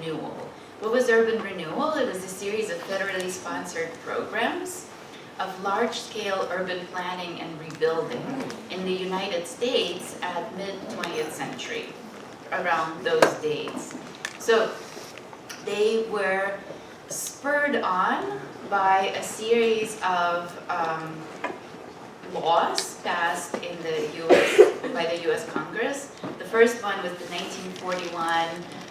Renewal. What was urban renewal? It was a series of federally sponsored programs of large-scale urban planning and rebuilding in the United States at mid-20th century, around those days. So they were spurred on by a series of laws passed in the by the US Congress. The first one was the 1941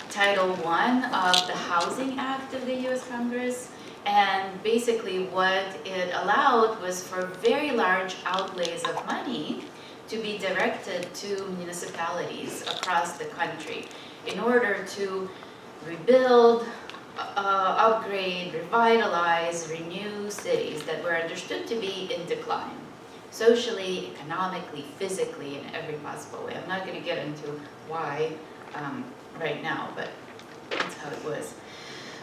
Title I of the Housing Act of the US Congress. And basically what it allowed was for very large outlays of money to be directed to municipalities across the country in order to rebuild, upgrade, revitalize, renew cities that were understood to be in decline, socially, economically, physically, in every possible way. I'm not going to get into why right now, but that's how it was.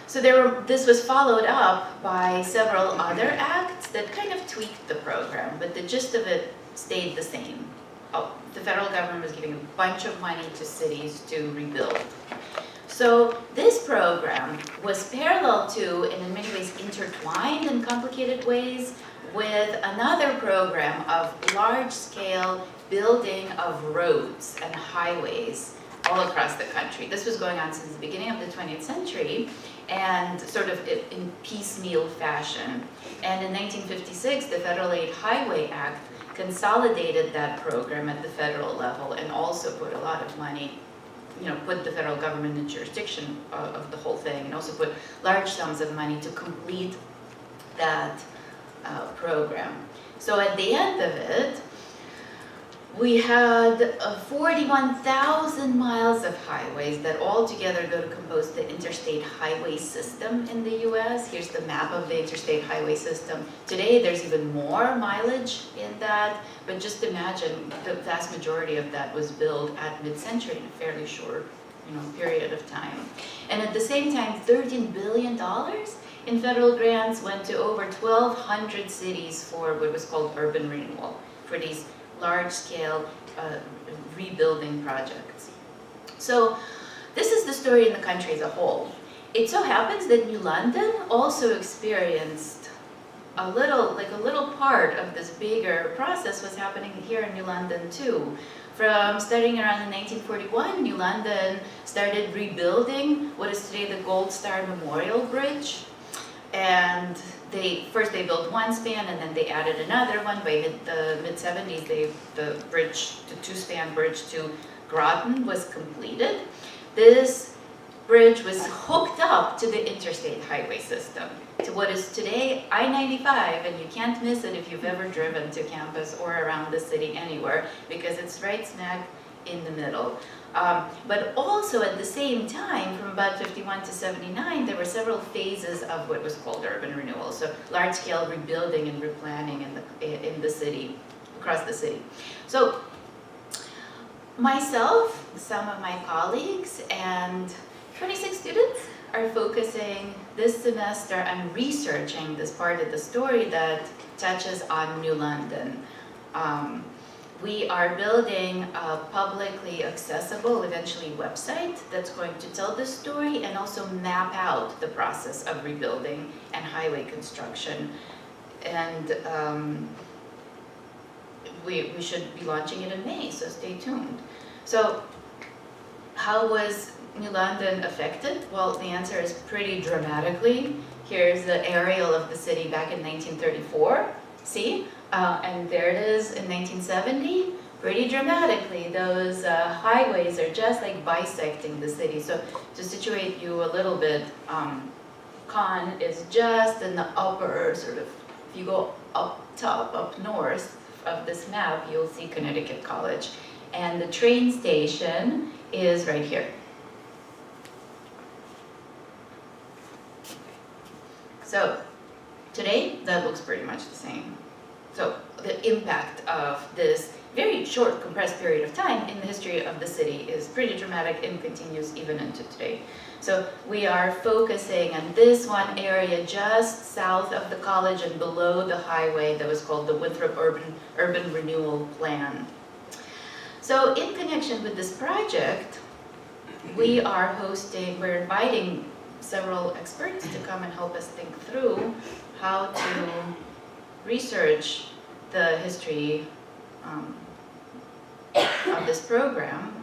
So this was followed up by several other acts that kind of tweaked the program, but the gist of it stayed the same. The federal government was giving a bunch of money to cities to rebuild. So this program was parallel to, and in many ways intertwined in complicated ways, with another program of large-scale building of roads and highways all across the country. This was going on since the beginning of the 20th century, and sort of in piecemeal fashion. And in 1956, the Federal Aid Highway Act consolidated that program at the federal level and also put a lot of money, put the federal government in jurisdiction of the whole thing, and also put large sums of money to complete that program. So at the end of it, we had 41,000 miles of highways that all together go to compose the interstate highway system in the US. Here's the map of the interstate highway system. Today there's even more mileage in that, but just imagine the vast majority of that was built at mid-century in a fairly short period of time. And at the same time, $13 billion in federal grants went to over 1,200 cities for what was called urban renewal, for these large-scale rebuilding projects. So this is the story in the country as a whole. It so happens that New London also experienced a little part of this bigger process was happening here in New London too. From starting around in 1941, New London started rebuilding what is today the Gold Star Memorial Bridge. And first they built one span and then they added another one. By the mid-70s, the two-span bridge to Groton was completed. This bridge was hooked up to the interstate highway system, to what is today I-95, and you can't miss it if you've ever driven to campus or around the city anywhere, because it's right smack in the middle. But also at the same time, from about 51 to 79, there were several phases of what was called urban renewal. So large-scale rebuilding and replanning in the city, across the city. So myself, some of my colleagues, and 26 students are focusing this semester on researching this part of the story that touches on New London. We are building a publicly accessible, eventually, website that's going to tell this story and also map out the process of rebuilding and highway construction. And we should be launching it in May, so stay tuned. So how was New London affected? Well, the answer is pretty dramatically. Here's the aerial of the city back in 1934. See? And there it is in 1970, pretty dramatically. Those highways are just like bisecting the city. So to situate you a little bit, Con is just in the upper sort of, if you go up top, up north of this map, you'll see Connecticut College. And the train station is right here. So today, that looks pretty much the same. So the impact of this very short, compressed period of time in the history of the city is pretty dramatic and continues even into today. So we are focusing on this one area just south of the college and below the highway that was called the Winthrop Urban Renewal Plan. So in connection with this project, we're inviting several experts to come and help us think through how to research the history of this program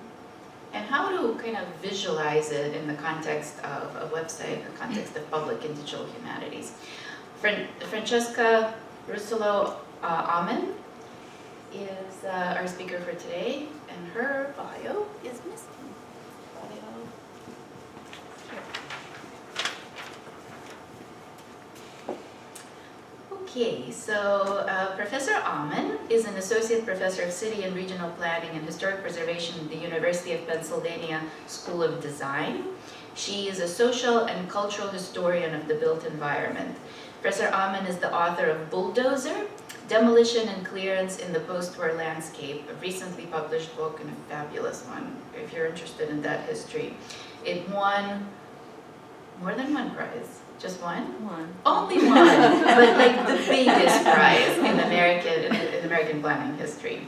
and how to kind of visualize it in the context of a website, in the context of public and digital humanities. Francesca Ammon is our speaker for today, and her bio is missing. Okay, so Professor Ammon is an associate professor of city and regional planning and historic preservation at the University of Pennsylvania School of Design. She is a social and cultural historian of the built environment. Professor Ammon is the author of Bulldozer, Demolition and Clearance in the Postwar Landscape, a recently published book and a fabulous one, if you're interested in that history. It won more than one prize. Just one? One. Only one, but like the biggest prize in American planning history.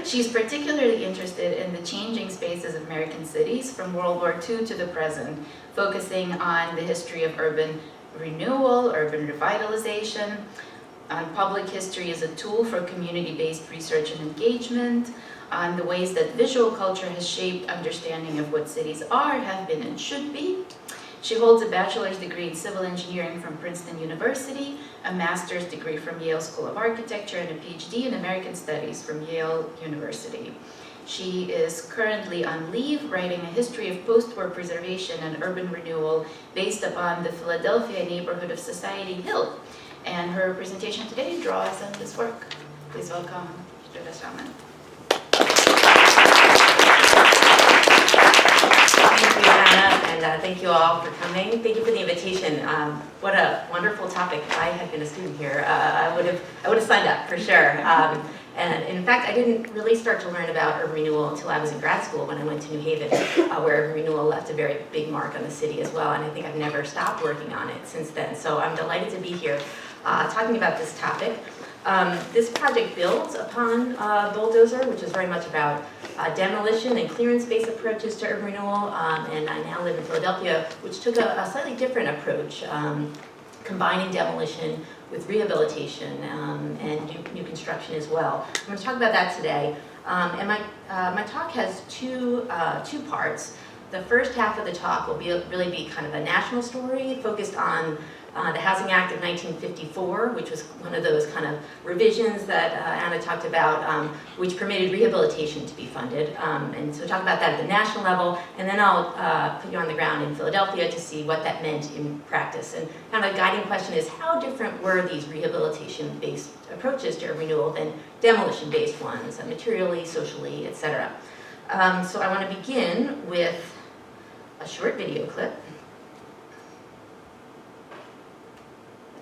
She's particularly interested in the changing spaces of American cities from World War II to the present, focusing on the history of urban renewal, urban revitalization, on public history as a tool for community-based research and engagement, on the ways that visual culture has shaped understanding of what cities are, have been, and should be. She holds a bachelor's degree in civil engineering from Princeton University, a master's degree from Yale School of Architecture, and a PhD in American Studies from Yale University. She is currently on leave writing a history of post-war preservation and urban renewal based upon the Philadelphia neighborhood of Society Hill. And her presentation today draws on this work. Please welcome Professor Ammon. Thank you, Anna, and thank you all for coming. Thank you for the invitation. What a wonderful topic. If I had been a student here, I would have signed up for sure. And in fact, I didn't really start to learn about urban renewal until I was in grad school when I went to New Haven, where urban renewal left a very big mark on the city as well. And I think I've never stopped working on it since then. So I'm delighted to be here talking about this topic. This project builds upon Bulldozer, which is very much about demolition and clearance-based approaches to urban renewal, and I now live in Philadelphia, which took a slightly different approach, combining demolition with rehabilitation and new construction as well. I'm going to talk about that today, and my talk has two parts. The first half of the talk will really be kind of a national story focused on the Housing Act of 1954, which was one of those kind of revisions that Anna talked about, which permitted rehabilitation to be funded. And so talk about that at the national level, and then I'll put you on the ground in Philadelphia to see what that meant in practice. And kind of a guiding question is, how different were these rehabilitation-based approaches to renewal than demolition-based ones, materially, socially, etc. So I want to begin with a short video clip.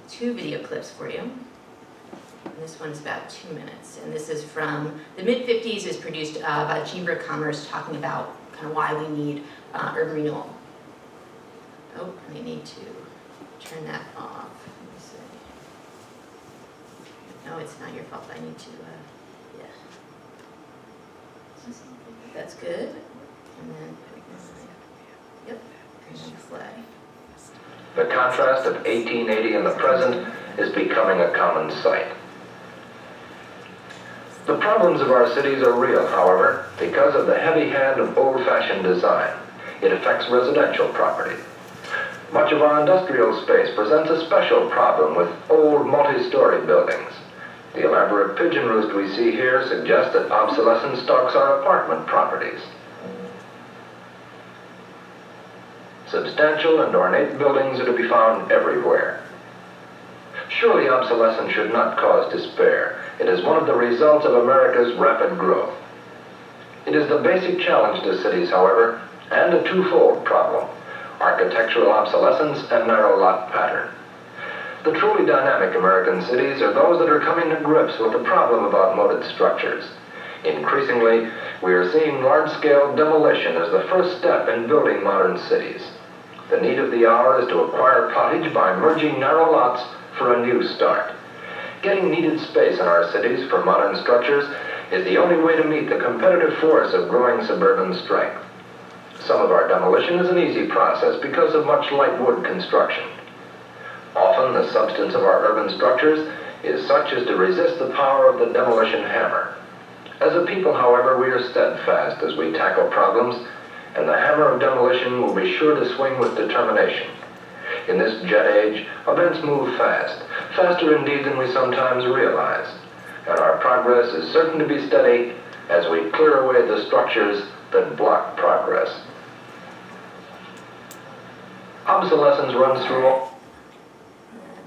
Two video clips for you. And this one's about 2 minutes. And this is from the mid-50s. It was produced by the Chamber of Commerce, talking about kind of why we need urban renewal. Oh, and I need to turn that off. Let me see. No, it's not your fault. I need to, yeah. That's good. And then, yep, and then play. The contrast of 1880 and the present is becoming a common sight. The problems of our cities are real, however, because of the heavy hand of old-fashioned design. It affects residential property. Much of our industrial space presents a special problem with old multi-story buildings. The elaborate pigeon roost we see here suggests that obsolescence stalks our apartment properties. Substantial and ornate buildings are to be found everywhere. Surely obsolescence should not cause despair. It is one of the results of America's rapid growth. It is the basic challenge to cities, however, and a twofold problem: architectural obsolescence and narrow lot pattern. The truly dynamic American cities are those that are coming to grips with the problem of outmoded structures. Increasingly, we are seeing large-scale demolition as the first step in building modern cities. The need of the hour is to acquire pottage by merging narrow lots for a new start. Getting needed space in our cities for modern structures is the only way to meet the competitive force of growing suburban strength. Some of our demolition is an easy process because of much light wood construction. Often the substance of our urban structures is such as to resist the power of the demolition hammer. As a people, however, we are steadfast as we tackle problems, and the hammer of demolition will be sure to swing with determination. In this jet age, events move fast, faster indeed than we sometimes realize, and our progress is certain to be steady as we clear away the structures that block progress. Obsolescence runs through all.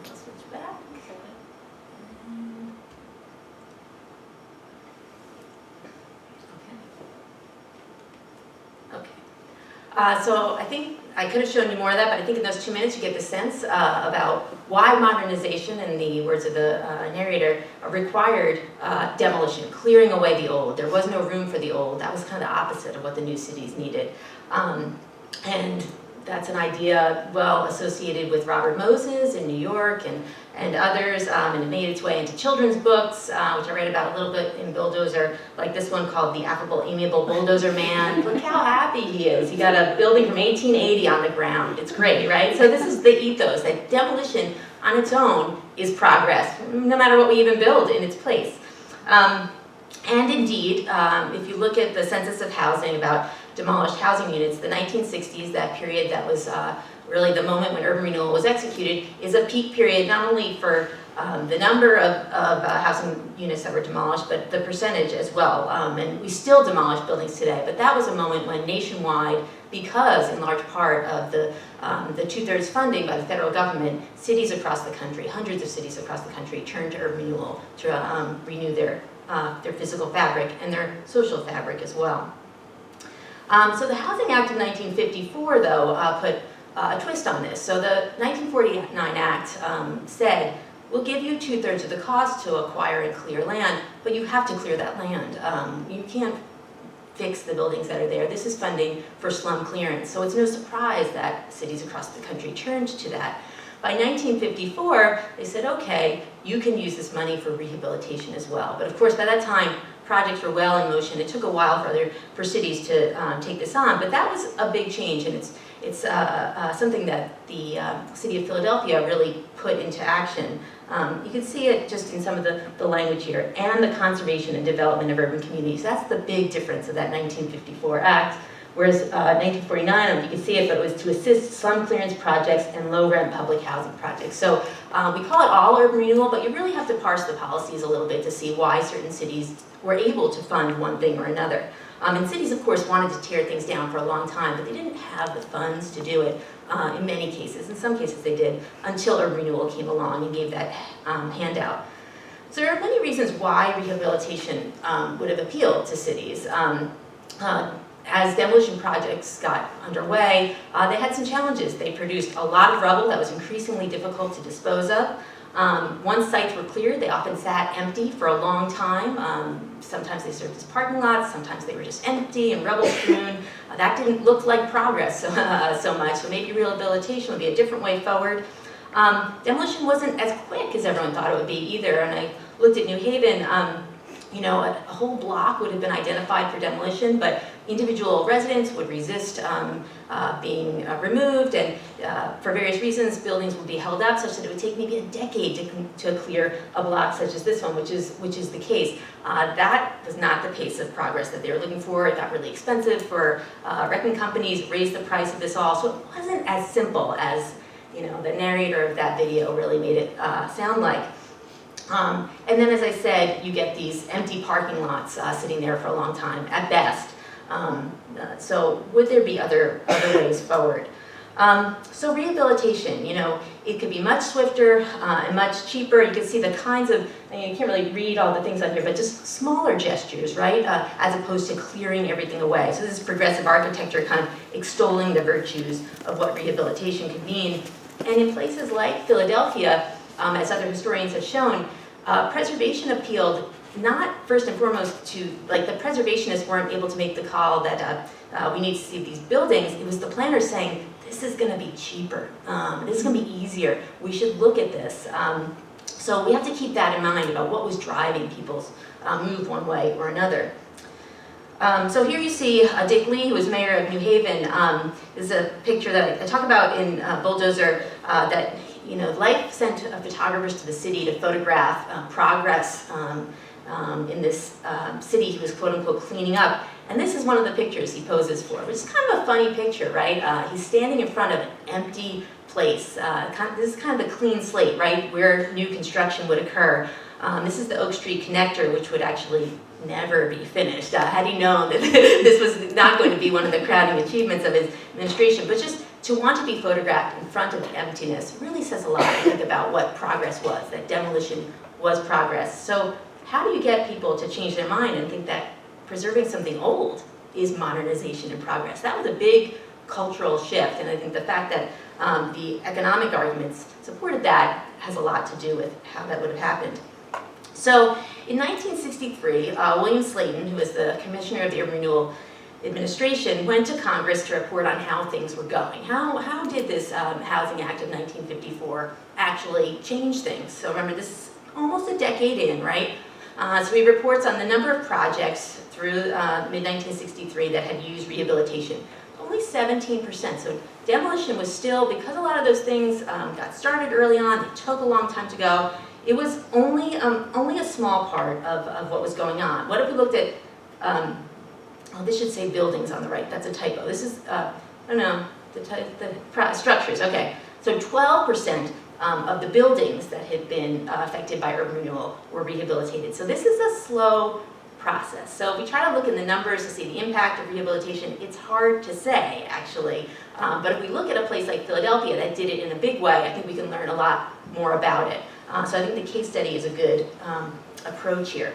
Switch back. Okay. So I think I could have shown you more of that, but I think in those 2 minutes you get the sense about why modernization, in the words of the narrator, required demolition, clearing away the old. There was no room for the old. That was kind of the opposite of what the new cities needed. And that's an idea well associated with Robert Moses in New York and others, and it made its way into children's books, which I read about a little bit in Bulldozer, like this one called The Affable, Amiable Bulldozer Man. Look how happy he is. He got a building from 1880 on the ground. It's great, right? So this is the ethos, that demolition on its own is progress, no matter what we even build in its place. And indeed, if you look at the census of housing about demolished housing units, the 1960s, that period that was really the moment when urban renewal was executed, is a peak period not only for the number of housing units that were demolished, but the percentage as well. And we still demolish buildings today, but that was a moment when nationwide, because in large part of the 2/3 funding by the federal government, cities across the country, hundreds of cities across the country, turned to urban renewal to renew their physical fabric and their social fabric as well. So the Housing Act of 1954, though, put a twist on this. So the 1949 Act said, we'll give you 2/3 of the cost to acquire and clear land, but you have to clear that land. You can't fix the buildings that are there. This is funding for slum clearance. So it's no surprise that cities across the country turned to that. By 1954, they said, okay, you can use this money for rehabilitation as well. But of course, by that time, projects were well in motion. It took a while for cities to take this on, but that was a big change, and it's something that the city of Philadelphia really put into action. You can see it just in some of the language here, and the conservation and development of urban communities. That's the big difference of that 1954 Act. Whereas 1949, you can see it, but it was to assist slum clearance projects and low-rent public housing projects. So we call it all urban renewal, but you really have to parse the policies a little bit to see why certain cities were able to fund one thing or another. And cities, of course, wanted to tear things down for a long time, but they didn't have the funds to do it in many cases. In some cases they did, until urban renewal came along and gave that handout. So there are many reasons why rehabilitation would have appealed to cities. As demolition projects got underway, they had some challenges. They produced a lot of rubble that was increasingly difficult to dispose of. Once sites were cleared, they often sat empty for a long time. Sometimes they served as parking lots, sometimes they were just empty and rubble strewn. That didn't look like progress so much, so maybe rehabilitation would be a different way forward. Demolition wasn't as quick as everyone thought it would be either, and I looked at New Haven. A whole block would have been identified for demolition, but individual residents would resist being removed, and for various reasons, buildings would be held up such that it would take maybe a decade to clear a block such as this one, which is the case. That was not the pace of progress that they were looking for. It got really expensive for wrecking companies, raised the price of this all, so it wasn't as simple as the narrator of that video really made it sound like. And then, as I said, you get these empty parking lots sitting there for a long time, at best. So would there be other ways forward? So rehabilitation, it could be much swifter and much cheaper. You can see the kinds of, you can't really read all the things on here, but just smaller gestures, right? As opposed to clearing everything away. So this is progressive architecture kind of extolling the virtues of what rehabilitation could mean. And in places like Philadelphia, as other historians have shown, preservation appealed not first and foremost to, the preservationists weren't able to make the call that we need to see these buildings. It was the planners saying, this is going to be cheaper, this is going to be easier, we should look at this. So we have to keep that in mind about what was driving people's move one way or another. So here you see Dick Lee, who was mayor of New Haven. This is a picture that I talk about in Bulldozer, that life sent photographers to the city to photograph progress in this city he was quote-unquote cleaning up. And this is one of the pictures he poses for, which is kind of a funny picture, right? He's standing in front of an empty place. This is kind of the clean slate, right, where new construction would occur. This is the Oak Street connector, which would actually never be finished. Had he known that this was not going to be one of the crowning achievements of his administration, but just to want to be photographed in front of the emptiness really says a lot, I think, about what progress was, that demolition was progress. So how do you get people to change their mind and think that preserving something old is modernization and progress? That was a big cultural shift, and I think the fact that the economic arguments supported that has a lot to do with how that would have happened. So in 1963, William Slayton, who was the commissioner of the Urban Renewal Administration, went to Congress to report on how things were going. How did this Housing Act of 1954 actually change things? So remember, this is almost a decade in, right? So he reports on the number of projects through mid-1963 that had used rehabilitation. Only 17%. So demolition was still, because a lot of those things got started early on, they took a long time to go, it was only a small part of what was going on. What if we looked at, this should say buildings on the right, that's a typo. This is, the structures, okay. So 12% of the buildings that had been affected by urban renewal were rehabilitated. So this is a slow process. So if we try to look in the numbers to see the impact of rehabilitation, it's hard to say, actually. But if we look at a place like Philadelphia that did it in a big way, I think we can learn a lot more about it. So I think the case study is a good approach here.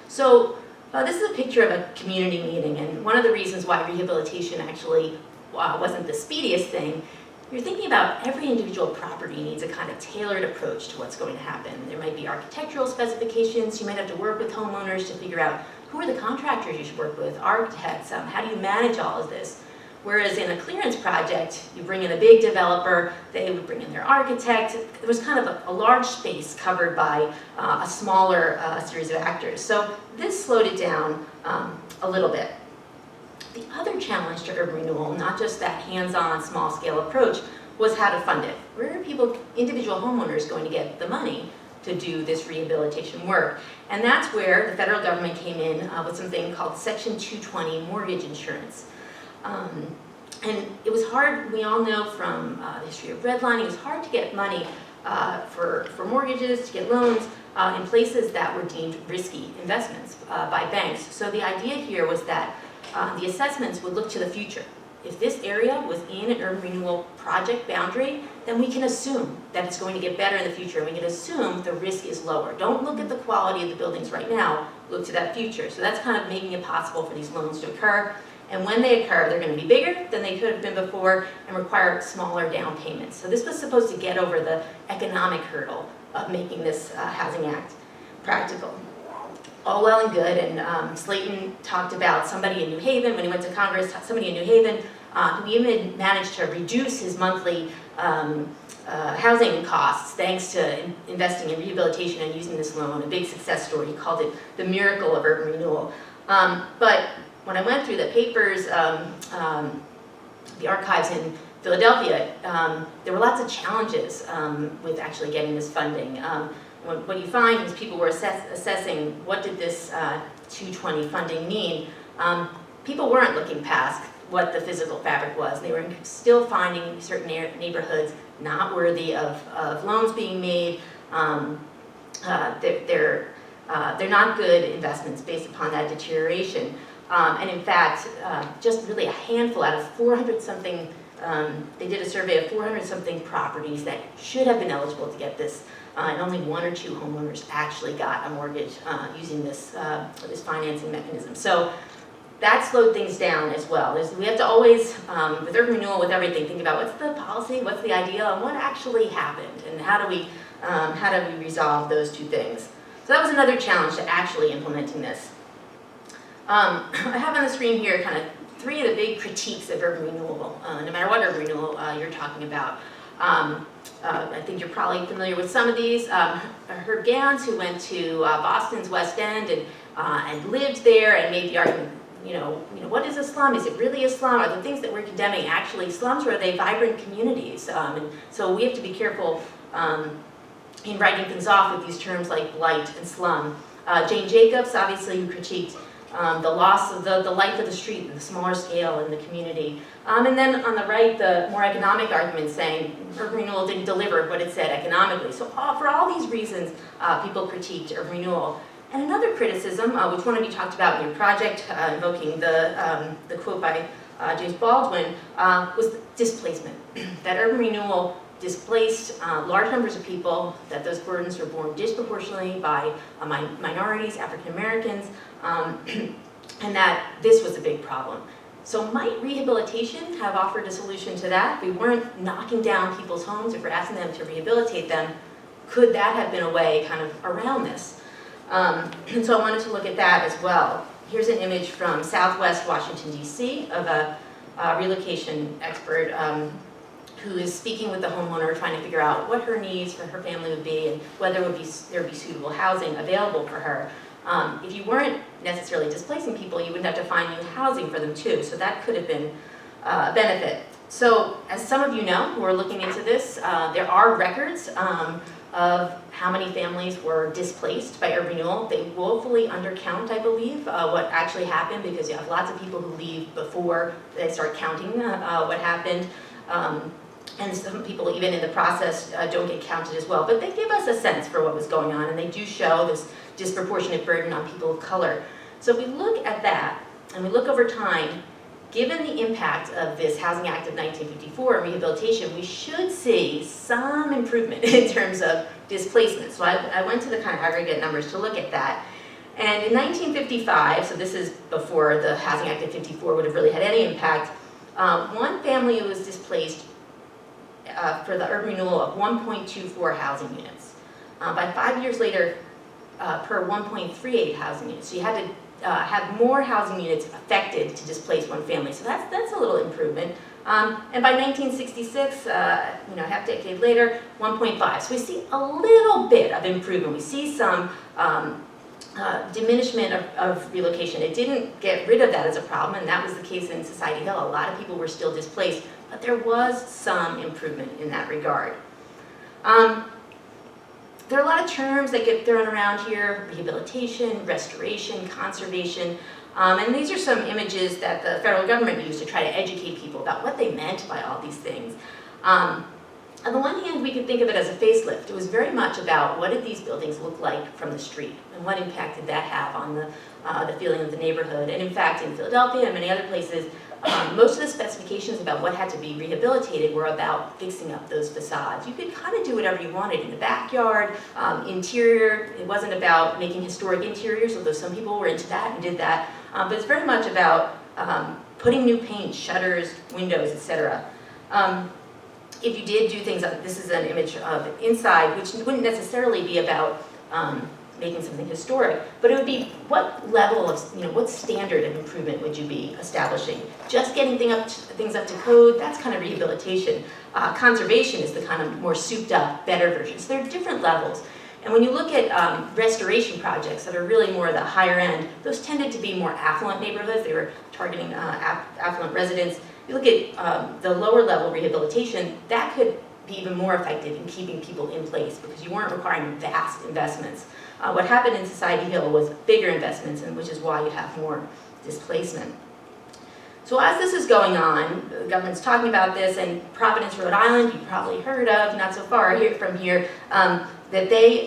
So this is a picture of a community meeting, and one of the reasons why rehabilitation actually wasn't the speediest thing, you're thinking about every individual property needs a kind of tailored approach to what's going to happen. There might be architectural specifications, you might have to work with homeowners to figure out who are the contractors you should work with, architects, how do you manage all of this? Whereas in a clearance project, you bring in a big developer, they would bring in their architect. There was kind of a large space covered by a smaller series of actors. So this slowed it down a little bit. The other challenge to urban renewal, not just that hands-on, small-scale approach, was how to fund it. Where are people, individual homeowners, going to get the money to do this rehabilitation work? And that's where the federal government came in with something called Section 220 mortgage insurance. And it was hard, we all know from the history of redlining, it was hard to get money for mortgages, to get loans in places that were deemed risky investments by banks. So the idea here was that the assessments would look to the future. If this area was in an urban renewal project boundary, then we can assume that it's going to get better in the future, and we can assume the risk is lower. Don't look at the quality of the buildings right now, look to that future. So that's kind of making it possible for these loans to occur. And when they occur, they're going to be bigger than they could have been before and require smaller down payments. So this was supposed to get over the economic hurdle of making this Housing Act practical. All well and good, and Slayton talked about somebody in New Haven, when he went to Congress, somebody in New Haven who even managed to reduce his monthly housing costs thanks to investing in rehabilitation and using this loan, a big success story. He called it the miracle of urban renewal. But when I went through the papers, the archives in Philadelphia, there were lots of challenges with actually getting this funding. What you find is people were assessing what did this 220 funding mean. People weren't looking past what the physical fabric was. They were still finding certain neighborhoods not worthy of loans being made. They're not good investments based upon that deterioration. And in fact, just really a handful out of 400-something, they did a survey of 400-something properties that should have been eligible to get this, and only 1 or 2 homeowners actually got a mortgage using this financing mechanism. So that slowed things down as well. We have to always, with urban renewal, with everything, think about what's the policy, what's the idea, and what actually happened, and how do we resolve those two things. So that was another challenge to actually implementing this. I have on the screen here kind of 3 of the big critiques of urban renewal, no matter what urban renewal you're talking about. I think you're probably familiar with some of these. Herb Gans, who went to Boston's West End and and lived there and made the argument, what is a slum? Is it really a slum? Are the things that we're condemning actually slums, or are they vibrant communities? And so we have to be careful in writing things off with these terms like blight and slum. Jane Jacobs, obviously, who critiqued the loss of the life of the street, the smaller scale in the community. And then on the right, the more economic argument saying urban renewal didn't deliver what it said economically. So for all these reasons, people critiqued urban renewal. And another criticism, which one of you talked about in your project, invoking the quote by James Baldwin, was displacement. That urban renewal displaced large numbers of people, that those burdens were borne disproportionately by minorities, African Americans, and that this was a big problem. So might rehabilitation have offered a solution to that? If we weren't knocking down people's homes, if we're asking them to rehabilitate them, could that have been a way kind of around this? And so I wanted to look at that as well. Here's an image from Southwest Washington, D.C. of a relocation expert who is speaking with the homeowner, trying to figure out what her needs for her family would be and whether there would be suitable housing available for her. If you weren't necessarily displacing people, you would have to find new housing for them too, so that could have been a benefit. So as some of you know who are looking into this, there are records of how many families were displaced by urban renewal. They woefully undercount, I believe, what actually happened, because you have lots of people who leave before they start counting what happened. And some people, even in the process, don't get counted as well. But they give us a sense for what was going on, and they do show this disproportionate burden on people of color. So if we look at that, and we look over time, given the impact of this Housing Act of 1954 and rehabilitation, we should see some improvement in terms of displacement. So I went to the kind of aggregate numbers to look at that. And in 1955, so this is before the Housing Act of 54 would have really had any impact, one family was displaced for the urban renewal of 1.24 housing units. By 5 years later, per 1.38 housing units. So you had to have more housing units affected to displace one family. So that's a little improvement. And by 1966, half decade later, 1.5. So we see a little bit of improvement. We see some diminishment of relocation. It didn't get rid of that as a problem, and that was the case in Society Hill. A lot of people were still displaced, but there was some improvement in that regard. There are a lot of terms that get thrown around here: rehabilitation, restoration, conservation, and these are some images that the federal government used to try to educate people about what they meant by all these things. On the one hand, we could think of it as a facelift. It was very much about what did these buildings look like from the street, and what impact did that have on the feeling of the neighborhood. And in fact, in Philadelphia and many other places, most of the specifications about what had to be rehabilitated were about fixing up those facades. You could kind of do whatever you wanted in the backyard, interior. It wasn't about making historic interiors, although some people were into that and did that. But it's very much about putting new paint, shutters, windows, etc. If you did do things, this is an image of inside, which wouldn't necessarily be about making something historic, but it would be what level of, what standard of improvement would you be establishing? Just getting things up to code, that's kind of rehabilitation. Conservation is the kind of more souped up, better version. So there are different levels. And when you look at restoration projects that are really more the higher end, those tended to be more affluent neighborhoods. They were targeting affluent residents. You look at the lower level rehabilitation, that could be even more effective in keeping people in place because you weren't requiring vast investments. What happened in Society Hill was bigger investments, and which is why you have more displacement. So as this is going on, the government's talking about this, and Providence, Rhode Island, you've probably heard of, not so far from here, that they,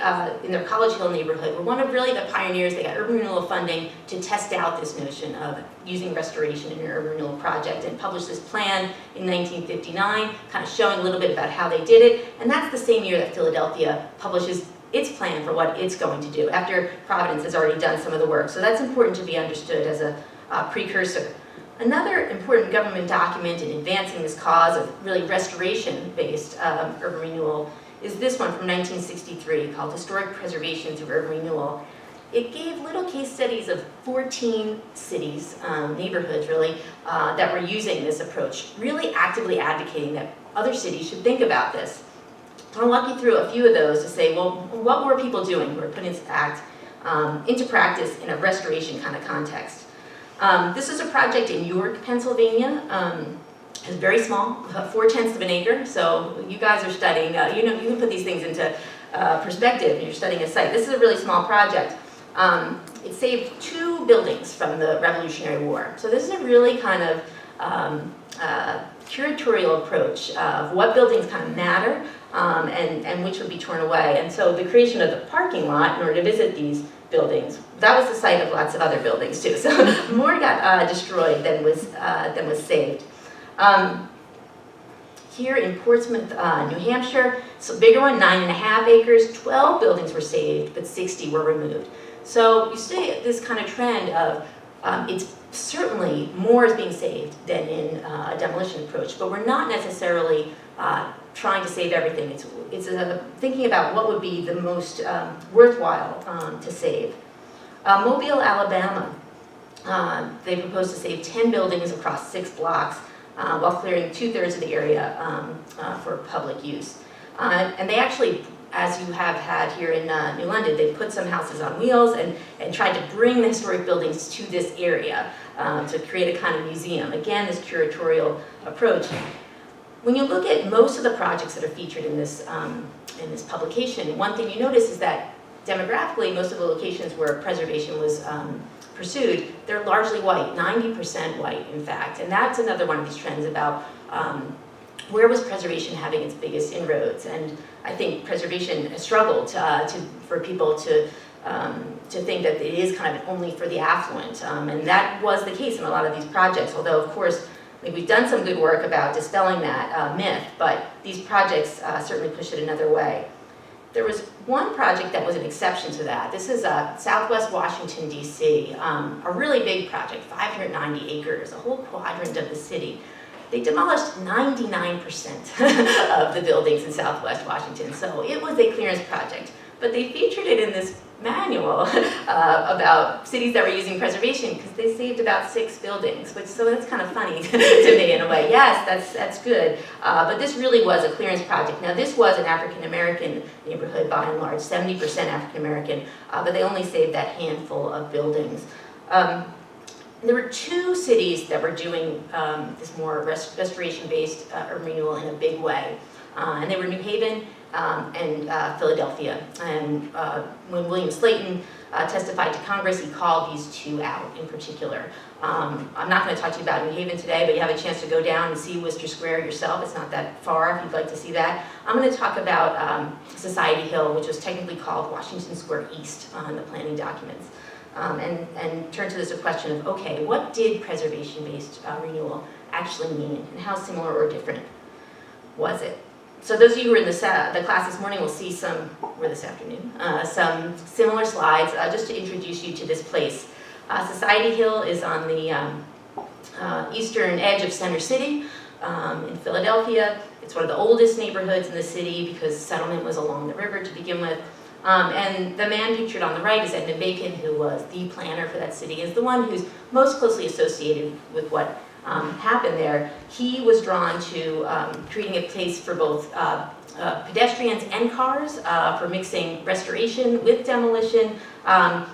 in their College Hill neighborhood, were one of really the pioneers. They got urban renewal funding to test out this notion of using restoration in your urban renewal project, and published this plan in 1959, kind of showing a little bit about how they did it. And that's the same year that Philadelphia publishes its plan for what it's going to do, after Providence has already done some of the work. So that's important to be understood as a precursor. Another important government document in advancing this cause of really restoration-based urban renewal is this one from 1963 called Historic Preservation Through Urban Renewal. It gave little case studies of 14 cities, neighborhoods really, that were using this approach, really actively advocating that other cities should think about this. So I'll walk you through a few of those to say, well, what were people doing who were put into the act? into practice in a restoration kind of context. This is a project in York, Pennsylvania. It's very small, 0.4 of an acre. So you guys are studying, you know, you can put these things into perspective. You're studying a site. This is a really small project. It saved 2 buildings from the Revolutionary War. So this is a really kind of curatorial approach of what buildings kind of matter and which would be torn away. And so the creation of the parking lot in order to visit these buildings, that was the site of lots of other buildings too. So more got destroyed than was saved. Here in Portsmouth, New Hampshire, so bigger one, 9.5 acres, 12 buildings were saved, but 60 were removed. So you see this kind of trend of it's certainly more is being saved than in a demolition approach, but we're not necessarily trying to save everything. It's thinking about what would be the most worthwhile to save. Mobile, Alabama, they proposed to save 10 buildings across 6 blocks while clearing 2/3 of the area for public use. And they actually, as you have had here in New London, they put some houses on wheels and tried to bring the historic buildings to this area to create a kind of museum. Again, this curatorial approach. When you look at most of the projects that are featured in this publication, one thing you notice is that demographically, most of the locations where preservation was pursued, they're largely white, 90% white, in fact. And that's another one of these trends about where was preservation having its biggest inroads. And I think preservation has struggled for people to think that it is kind of only for the affluent. And that was the case in a lot of these projects, although, of course, I think we've done some good work about dispelling that myth, but these projects certainly push it another way. There was one project that was an exception to that. This is Southwest Washington, D.C., a really big project, 590 acres, a whole quadrant of the city. They demolished 99% of the buildings in Southwest Washington, so it was a clearance project. But they featured it in this manual about cities that were using preservation because they saved about 6 buildings, so that's kind of funny to me in a way. Yes, that's good, but this really was a clearance project. Now this was an African-American neighborhood by and large, 70% African-American, but they only saved that handful of buildings. There were 2 cities that were doing this more restoration-based urban renewal in a big way, and they were New Haven and Philadelphia. And when William Slayton testified to Congress, he called these 2 out in particular. I'm not going to talk to you about New Haven today, but you have a chance to go down and see Worcester Square yourself. It's not that far if you'd like to see that. I'm going to talk about Society Hill, which was technically called Washington Square East on the planning documents. And turn to this question of, okay, what did preservation-based renewal actually mean, and how similar or different was it? So those of you who were in the class this morning will see some similar slides just to introduce you to this place. Society Hill is on the eastern edge of Center City in Philadelphia. It's one of the oldest neighborhoods in the city because settlement was along the river to begin with. And the man pictured on the right is Edmund Bacon, who was the planner for that city, is the one who's most closely associated with what happened there. He was drawn to creating a place for both pedestrians and cars, for mixing restoration with demolition.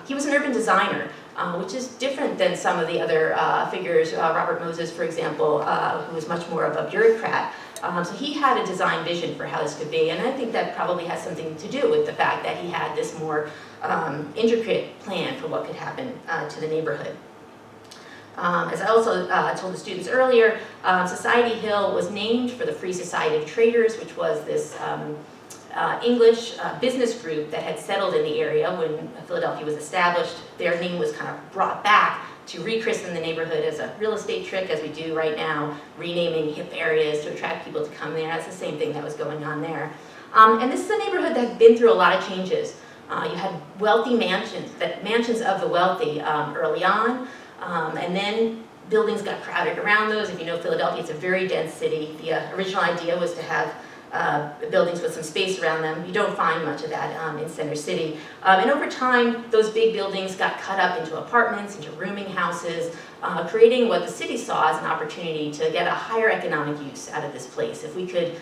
He was an urban designer, which is different than some of the other figures, Robert Moses, for example, who was much more of a bureaucrat. So he had a design vision for how this could be, and I think that probably has something to do with the fact that he had this more intricate plan for what could happen to the neighborhood. As I also told the students earlier, Society Hill was named for the Free Society of Traders, which was this English business group that had settled in the area when Philadelphia was established. Their name was kind of brought back to rechristen the neighborhood as a real estate trick, as we do right now, renaming hip areas to attract people to come there. That's the same thing that was going on there. And this is a neighborhood that had been through a lot of changes. You had wealthy mansions of the wealthy early on, and then buildings got crowded around those. If you know Philadelphia, it's a very dense city. The original idea was to have buildings with some space around them. You don't find much of that in Center City. And over time, those big buildings got cut up into apartments, into rooming houses, creating what the city saw as an opportunity to get a higher economic use out of this place. If we could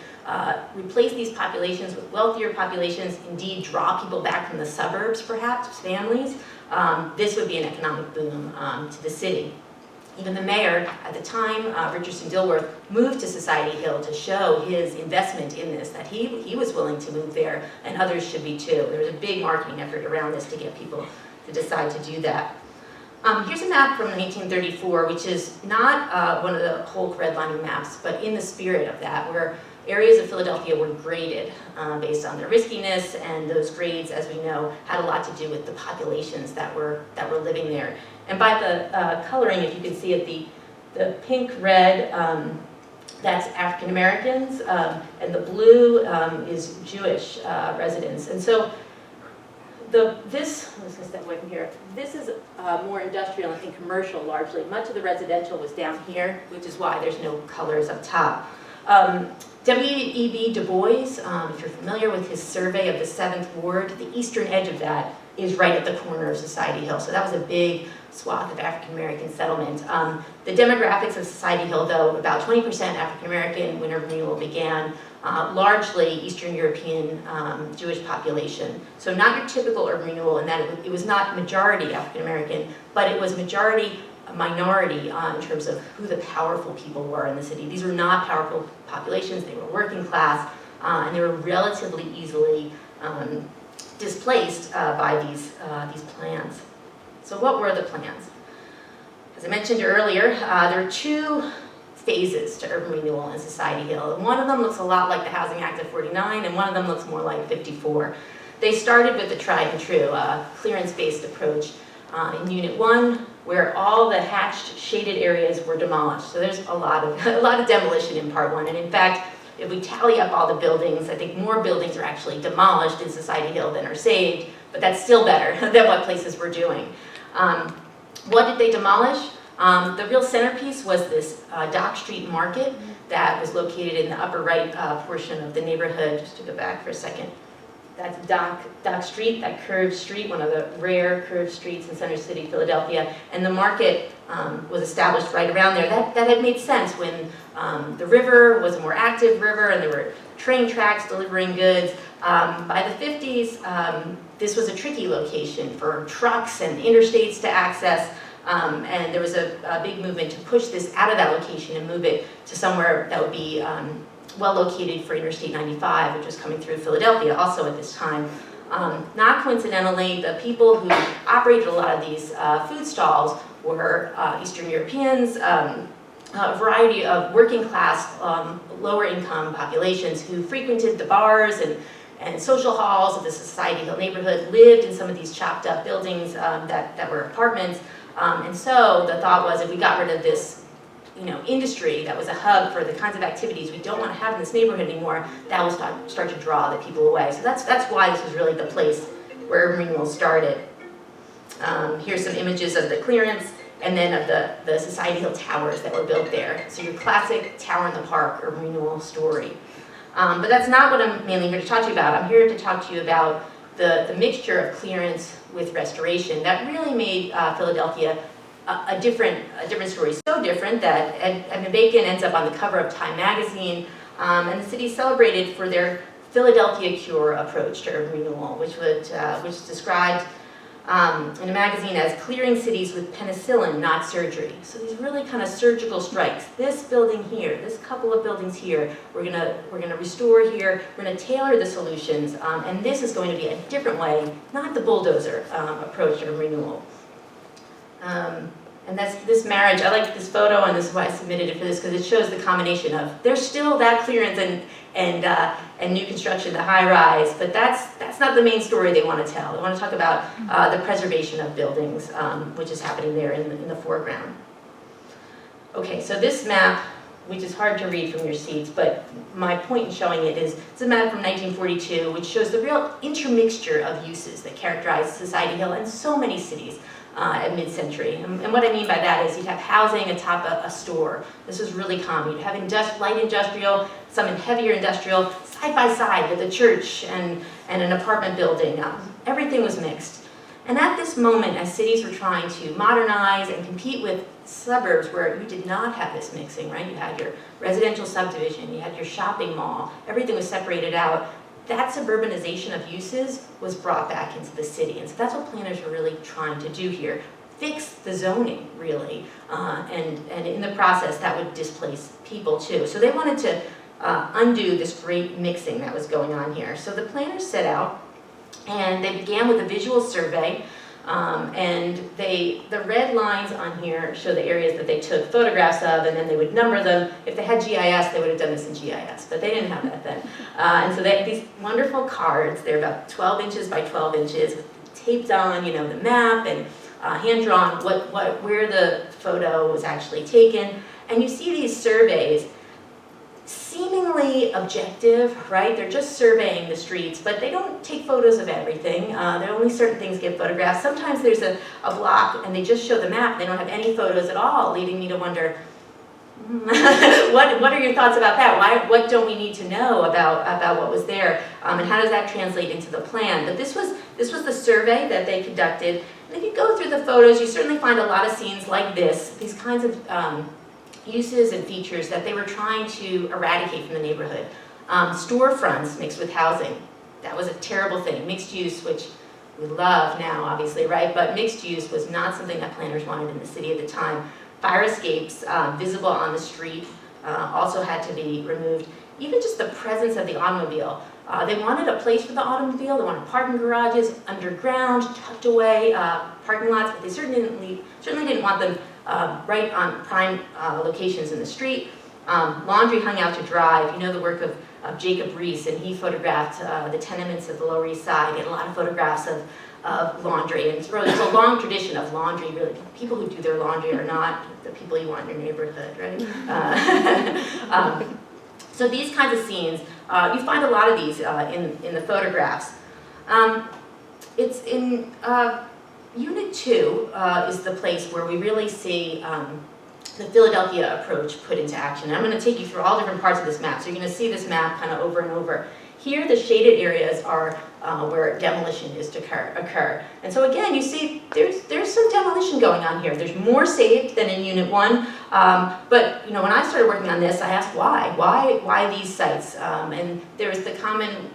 replace these populations with wealthier populations, indeed draw people back from the suburbs, perhaps, families, this would be an economic boom to the city. Even the mayor at the time, Richardson Dilworth, moved to Society Hill to show his investment in this, that he was willing to move there, and others should be too. There was a big marketing effort around this to get people to decide to do that. Here's a map from 1934, which is not one of the Holk redlining maps, but in the spirit of that, where areas of Philadelphia were graded based on their riskiness, and those grades, as we know, had a lot to do with the populations that were living there. And by the coloring, if you can see it, the pink red, that's African Americans, and the blue is Jewish residents. And so let's step away from here. This is more industrial and commercial largely. Much of the residential was down here, which is why there's no colors up top. W.E.B. Du Bois, if you're familiar with his survey of the 7th Ward, the eastern edge of that is right at the corner of Society Hill. So that was a big swath of African American settlement. The demographics of Society Hill, though, about 20% African American when urban renewal began, largely Eastern European Jewish population. So not your typical urban renewal in that it was not majority African American, but it was majority minority in terms of who the powerful people were in the city. These were not powerful populations, they were working class, and they were relatively easily displaced by these plans. So what were the plans? As I mentioned earlier, there are two phases to urban renewal in Society Hill. One of them looks a lot like the Housing Act of '49, and one of them looks more like 54. They started with the tried and true clearance-based approach in Unit 1, where all the hatched, shaded areas were demolished. So there's a lot of demolition in Part 1, and in fact, if we tally up all the buildings, I think more buildings are actually demolished in Society Hill than are saved, but that's still better than what places were doing. What did they demolish? The real centerpiece was this Dock Street Market that was located in the upper right portion of the neighborhood. Just to go back for a second. That's Dock Street, that curved street, one of the rare curved streets in Center City, Philadelphia. And the market was established right around there. That had made sense when the river was a more active river and there were train tracks delivering goods. By the 50s, this was a tricky location for trucks and interstates to access. And there was a big movement to push this out of that location and move it to somewhere that would be well located for Interstate 95, which was coming through Philadelphia also at this time. Not coincidentally, the people who operated a lot of these food stalls were Eastern Europeans, a variety of working class, lower income populations who frequented the bars and social halls of the Society Hill neighborhood, lived in some of these chopped up buildings that were apartments. And so the thought was, if we got rid of this industry that was a hub for the kinds of activities we don't want to have in this neighborhood anymore, that will start to draw the people away. So that's why this was really the place where urban renewal started. Here's some images of the clearance and then of the Society Hill towers that were built there. So your classic tower in the park urban renewal story. But that's not what I'm mainly here to talk to you about. I'm here to talk to you about the mixture of clearance with restoration that really made Philadelphia a different story. So different that Edmund Bacon ends up on the cover of Time magazine, and the city celebrated for their Philadelphia Cure approach to urban renewal, which described in a magazine as clearing cities with penicillin, not surgery. So these really kind of surgical strikes. This building here, this couple of buildings here, we're gonna restore here. We're gonna tailor the solutions, and this is going to be a different way, not the bulldozer approach to urban renewal. And that's this marriage. I like this photo, and this is why I submitted it for this, because it shows the combination of there's still that clearance and new construction, the high rise, but that's not the main story they want to tell. They want to talk about the preservation of buildings, which is happening there in the foreground. Okay, so this map, which is hard to read from your seats, but my point in showing it is it's a map from 1942, which shows the real intermixture of uses that characterize Society Hill and so many cities. at mid-century. And what I mean by that is you'd have housing atop a store. This was really common. You'd have light industrial, some in heavier industrial, side by side with a church and an apartment building. Everything was mixed. And at this moment, as cities were trying to modernize and compete with suburbs where you did not have this mixing, right? You had your residential subdivision, you had your shopping mall, everything was separated out. That suburbanization of uses was brought back into the city. And so that's what planners were really trying to do here. Fix the zoning, really. And in the process, that would displace people too. So they wanted to undo this great mixing that was going on here. So the planners set out, and they began with a visual survey. And the red lines on here show the areas that they took photographs of, and then they would number them. If they had GIS, they would have done this in GIS, but they didn't have that then. And so they had these wonderful cards. They're about 12 inches by 12 inches, taped on, you know, the map and hand-drawn where the photo was actually taken. And you see these surveys, seemingly objective, right? They're just surveying the streets, but they don't take photos of everything. There are only certain things get photographed. Sometimes there's a block and they just show the map. They don't have any photos at all, leading me to wonder, what are your thoughts about that? What don't we need to know about what was there? And how does that translate into the plan? But this was the survey that they conducted. And if you go through the photos, you certainly find a lot of scenes like this, these kinds of uses and features that they were trying to eradicate from the neighborhood. Storefronts mixed with housing. That was a terrible thing. Mixed use, which we love now, obviously, right? But mixed use was not something that planners wanted in the city at the time. Fire escapes visible on the street also had to be removed. Even just the presence of the automobile. They wanted a place for the automobile. They wanted parking garages, underground, tucked away parking lots, but they certainly didn't want them right on prime locations in the street. Laundry hung out to dry. If you know the work of Jacob Reese, and he photographed the tenements of the Lower East Side. He had a lot of photographs of laundry, and there's a long tradition of laundry, really. People who do their laundry are not the people you want in your neighborhood, right? So these kinds of scenes, you find a lot of these in the photographs. It's in Unit 2 is the place where we really see the Philadelphia approach put into action. And I'm going to take you through all different parts of this map. So you're going to see this map kind of over and over. Here, the shaded areas are where demolition is to occur. And so again, you see there's some demolition going on here. There's more saved than in Unit 1. But you know, when I started working on this, I asked why? Why these sites? And there was the common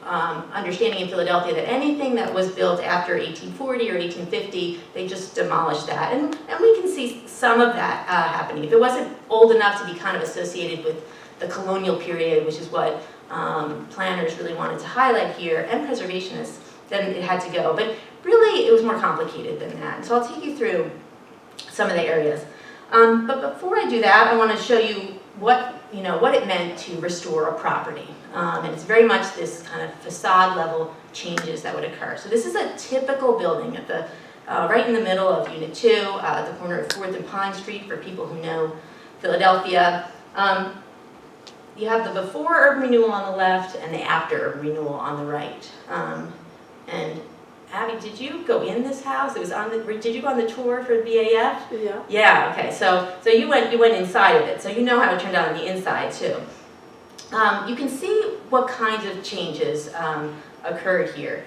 understanding in Philadelphia that anything that was built after 1840 or 1850, they just demolished that. And we can see some of that happening. If it wasn't old enough to be kind of associated with the colonial period, which is what planners really wanted to highlight here, and preservationists, then it had to go. But really, it was more complicated than that. So I'll take you through some of the areas. But before I do that, I want to show you what it meant to restore a property. And it's very much this kind of facade level changes that would occur. So this is a typical building at the right in the middle of Unit 2, at the corner of 4th and Pine Street for people who know Philadelphia. You have the before urban renewal on the left and the after urban renewal on the right. And Abby, did you go in this house? It was on the. Did you go on the tour for VAF? Yeah. Yeah. Okay. So you went inside of it. So you know how it turned out on the inside too. You can see what kinds of changes occurred here.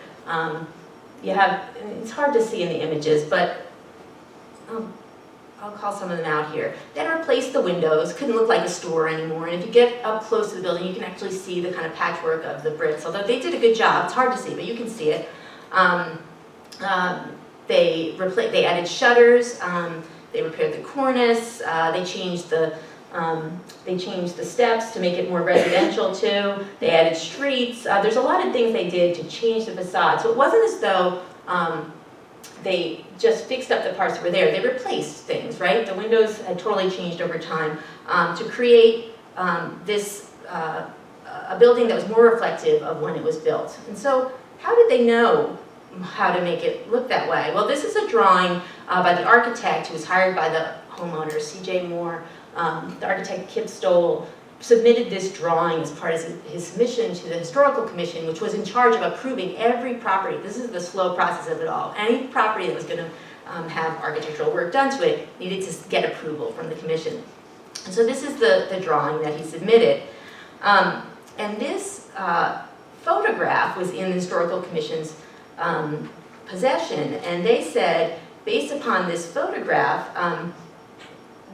You have. It's hard to see in the images, but. I'll call some of them out here. They replaced the windows, couldn't look like a store anymore, and if you get up close to the building, you can actually see the kind of patchwork of the bricks, although they did a good job. It's hard to see, but you can see it. They added shutters, they repaired the cornice, they changed the steps to make it more residential too. They added streets. There's a lot of things they did to change the facade. So it wasn't as though they just fixed up the parts that were there. They replaced things, right? The windows had totally changed over time to create a building that was more reflective of when it was built. And so how did they know how to make it look that way? Well, this is a drawing by the architect who was hired by the homeowner, C.J. Moore. The architect Kip Stoll submitted this drawing as part of his submission to the Historical Commission, which was in charge of approving every property. This is the slow process of it all. Any property that was going to have architectural work done to it, needed to get approval from the commission. And so this is the drawing that he submitted. And this photograph was in the Historical Commission's possession, and they said, based upon this photograph,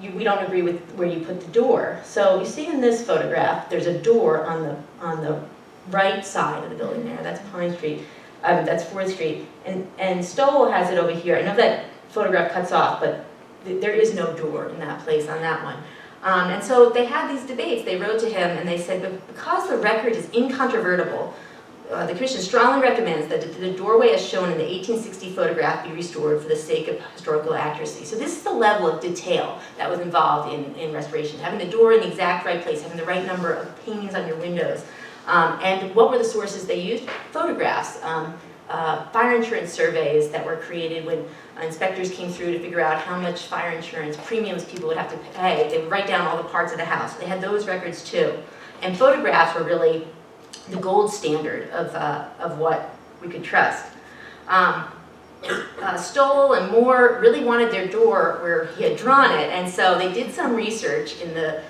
we don't agree with where you put the door. So you see in this photograph, there's a door on the right side of the building there. That's Pine Street. That's 4th Street. And Stoll has it over here. I know that photograph cuts off, but there is no door in that place on that one. And so they had these debates. They wrote to him and they said, because the record is incontrovertible, the Commission strongly recommends that the doorway as shown in the 1860 photograph be restored for the sake of historical accuracy. So this is the level of detail that was involved in restoration. Having the door in the exact right place, having the right number of paintings on your windows. And what were the sources they used? Photographs, fire insurance surveys that were created when inspectors came through to figure out how much fire insurance premiums people would have to pay. They would write down all the parts of the house. They had those records too. And photographs were really the gold standard of what we could trust. Stoll and Moore really wanted their door where he had drawn it, and so they did some research in the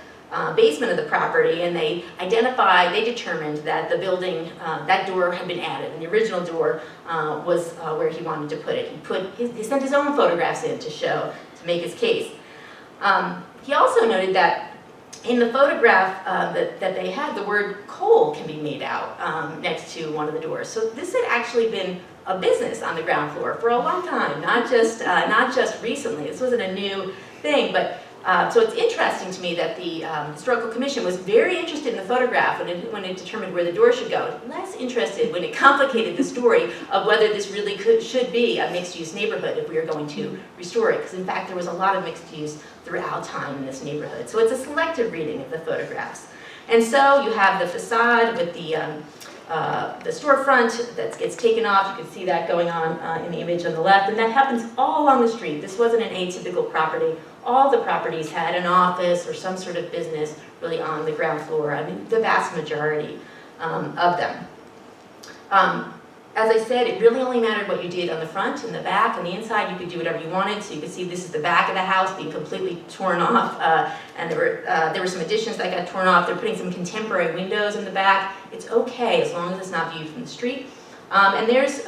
basement of the property, and they determined that the building, that door had been added, and the original door was where he wanted to put it. He sent his own photographs in to make his case. He also noted that in the photograph that they had, the word coal can be made out next to one of the doors. So this had actually been a business on the ground floor for a long time, not just recently. This wasn't a new thing, but so it's interesting to me that the Historical Commission was very interested in the photograph when it determined where the door should go, less interested when it complicated the story of whether this really should be a mixed-use neighborhood if we are going to restore it, because in fact there was a lot of mixed use throughout time in this neighborhood. So it's a selective reading of the photographs. And so you have the facade with the storefront that gets taken off. You can see that going on in the image on the left, and that happens all along the street. This wasn't an atypical property. All the properties had an office or some sort of business really on the ground floor. I mean, the vast majority of them. As I said, it really only mattered what you did on the front and the back, and the inside you could do whatever you wanted. So you could see this is the back of the house being completely torn off, and there were some additions that got torn off. They're putting some contemporary windows in the back. It's okay as long as it's not viewed from the street. And there's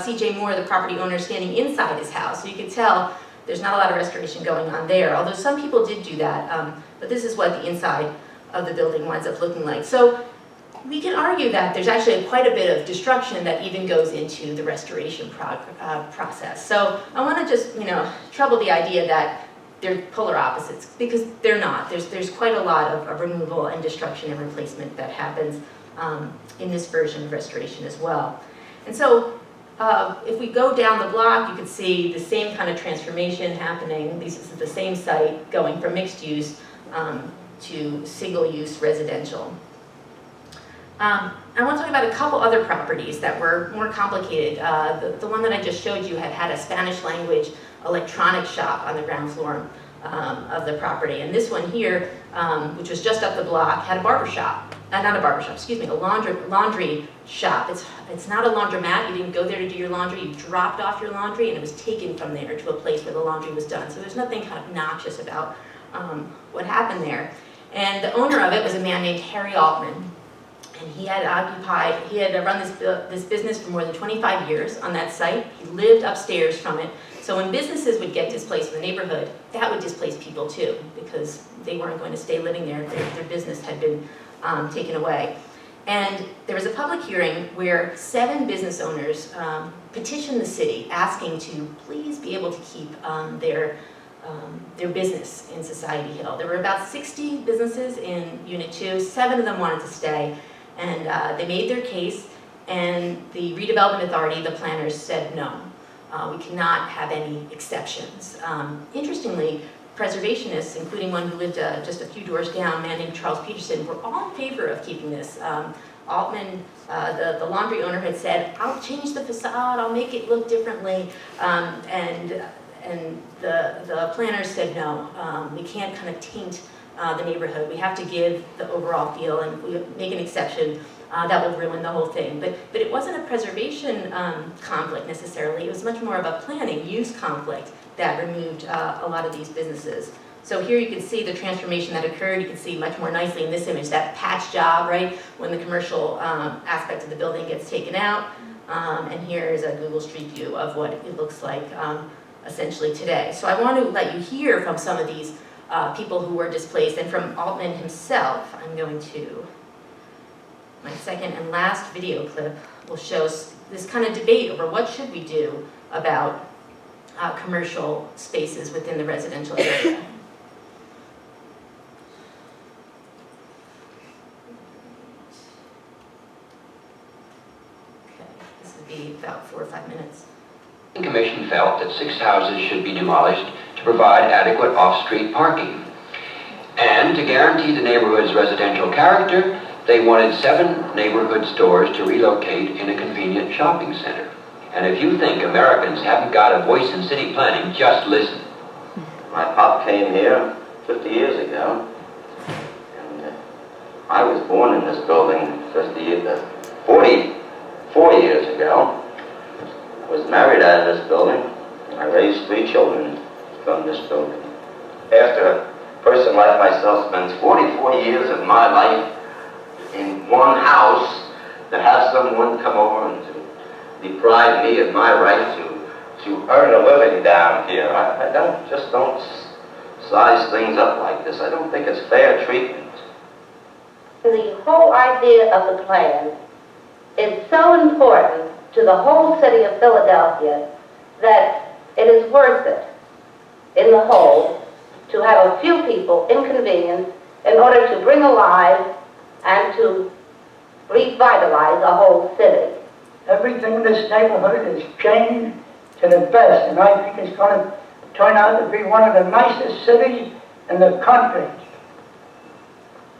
C.J. Moore, the property owner, standing inside his house. So you could tell there's not a lot of restoration going on there, although some people did do that. But this is what the inside of the building winds up looking like. So we can argue that there's actually quite a bit of destruction that even goes into the restoration process. So I want to just, trouble the idea that they're polar opposites, because they're not. There's quite a lot of removal and destruction and replacement that happens in this version of restoration as well. And so if we go down the block, you can see the same kind of transformation happening. This is the same site going from mixed use to single use residential. I want to talk about a couple other properties that were more complicated. The one that I just showed you had a Spanish language electronic shop on the ground floor of the property. And this one here, which was just up the block, had a barber shop. Not a barber shop, excuse me, a laundry shop. It's not a laundromat. You didn't go there to do your laundry. You dropped off your laundry and it was taken from there to a place where the laundry was done. So there's nothing kind of noxious about what happened there. And the owner of it was a man named Harry Altman. And he had run this business for more than 25 years on that site. He lived upstairs from it. So when businesses would get displaced from the neighborhood, that would displace people too, because they weren't going to stay living there. Their business had been taken away. And there was a public hearing where 7 business owners petitioned the city asking to please be able to keep their business in Society Hill. There were about 60 businesses in Unit 2. 7 of them wanted to stay. And they made their case, and the redevelopment authority, the planners, said no. We cannot have any exceptions. Interestingly, preservationists, including one who lived just a few doors down, a man named Charles Peterson, were all in favor of keeping this. Altman, the laundry owner, had said, I'll change the facade, I'll make it look differently. And and the planners said, no, we can't kind of taint the neighborhood. We have to give the overall feel, and if we make an exception, that will ruin the whole thing. But it wasn't a preservation conflict necessarily. It was much more of a planning, use conflict that removed a lot of these businesses. So here you can see the transformation that occurred. You can see much more nicely in this image, that patch job, right? When the commercial aspect of the building gets taken out. And here is a Google Street View of what it looks like essentially today. So I want to let you hear from some of these people who were displaced, and from Altman himself. I'm going to, my second and last video clip will show this kind of debate over what should we do about commercial spaces within the residential area. Okay, this would be about 4 or 5 minutes. The Commission felt that 6 houses should be demolished to provide adequate off-street parking. And to guarantee the neighborhood's residential character, they wanted 7 neighborhood stores to relocate in a convenient shopping center. And if you think Americans haven't got a voice in city planning, just listen. My pop came here 50 years ago, and I was born in this building 44 years ago. I was married out of this building. I raised 3 children from this building. After a person like myself spends 44 years of my life in one house, to have someone come over and to deprive me of my right to earn a living down here, I don't size things up like this. I don't think it's fair treatment. The whole idea of the plan is so important to the whole city of Philadelphia that it is worth it, in the whole, to have a few people inconvenienced in order to bring alive and to revitalize a whole city. Everything in this neighborhood is changed to the best, and I think it's going to turn out to be one of the nicest cities in the country.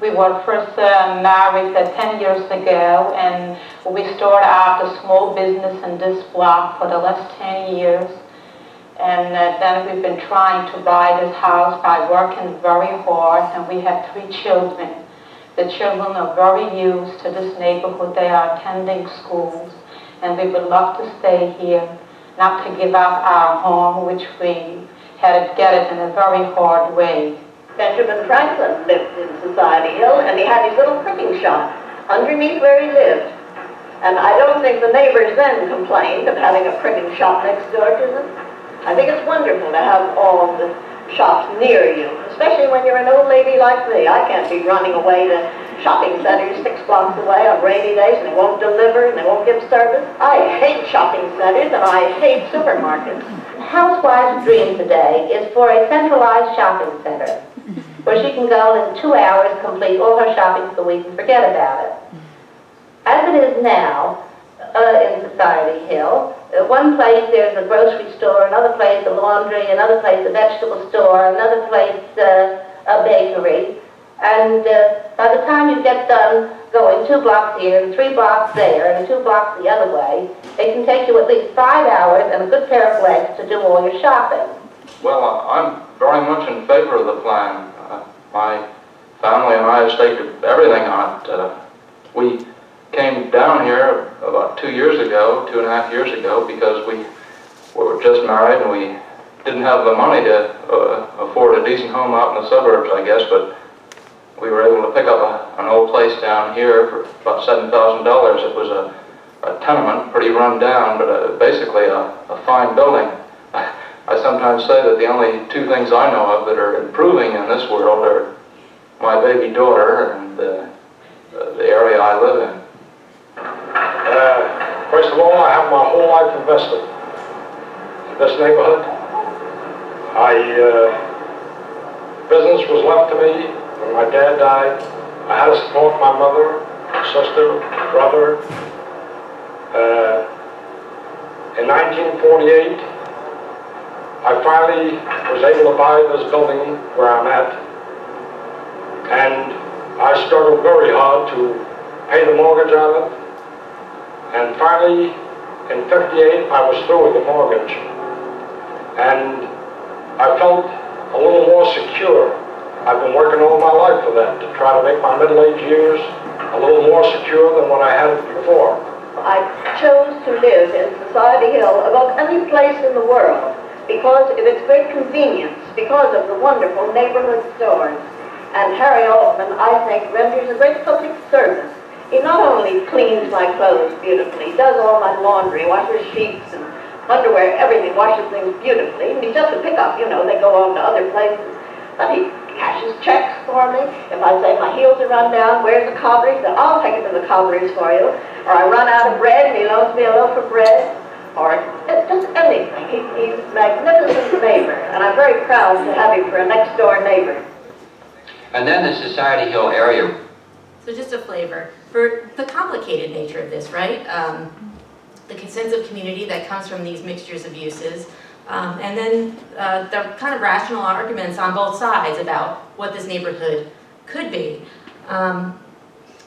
We were first married 10 years ago, and we started out a small business in this block for the last 10 years. And then we've been trying to buy this house by working very hard, and we have 3 children. The children are very used to this neighborhood. They are attending schools, and we would love to stay here, not to give up our home, which we had to get it in a very hard way. Benjamin Franklin lived in Society Hill, and he had his little cooking shop underneath where he lived. And I don't think the neighbors then complained of having a printing shop next door to them. I think it's wonderful to have all the shops near you, especially when you're an old lady like me. I can't be running away to shopping centers 6 blocks away on rainy days, and they won't deliver and they won't give service. I hate shopping centers and I hate supermarkets. Housewife's dream today is for a centralized shopping center where she can go in 2 hours, complete all her shopping for the week and forget about it. As it is now, in Society Hill, one place there's a grocery store, another place a laundry, another place a vegetable store, another place a bakery, and by the time you get done going 2 blocks here and 3 blocks there and 2 blocks the other way, it can take you at least 5 hours and a good pair of legs to do all your shopping. Well, I'm very much in favor of the plan. My family and I have staked everything on it. We came down here about 2 years ago, 2.5 years ago, because we were just married and we didn't have the money to afford a decent home out in the suburbs, I guess, but we were able to pick up an old place down here for about $7,000. It was a tenement, pretty run down, but basically a fine building. I sometimes say that the only 2 things I know of that are improving in this world are my baby daughter and the area I live in. First of all, I have my whole life invested in this neighborhood. Business was left to me when my dad died. I had to support my mother, sister, brother. In 1948, I finally was able to buy this building where I'm at, and I struggled very hard to pay the mortgage on it. And finally, in '58, I was through with the mortgage. And I felt a little more secure. I've been working all my life for that, to try to make my middle-aged years a little more secure than what I had before. I chose to live in Society Hill above any place in the world because of its great convenience, because of the wonderful neighborhood stores. And Harry Altman, I think, renders a great public service. He not only cleans my clothes beautifully, does all my laundry, washes sheets and underwear, everything, washes things beautifully. And he's just a pickup, you know, they go on to other places. But he cashes checks for me. If I say my heels are run down, where's the cobbler's? Then I'll take it to the cobbler's for you. Or I run out of bread and he loans me a loaf of bread. Or it's just anything. He's a magnificent neighbor, and I'm very proud to have him for a next-door neighbor. And then the Society Hill area. So just a flavor for the complicated nature of this, right? The sense of community that comes from these mixtures of uses, and then the kind of rational arguments on both sides about what this neighborhood could be. And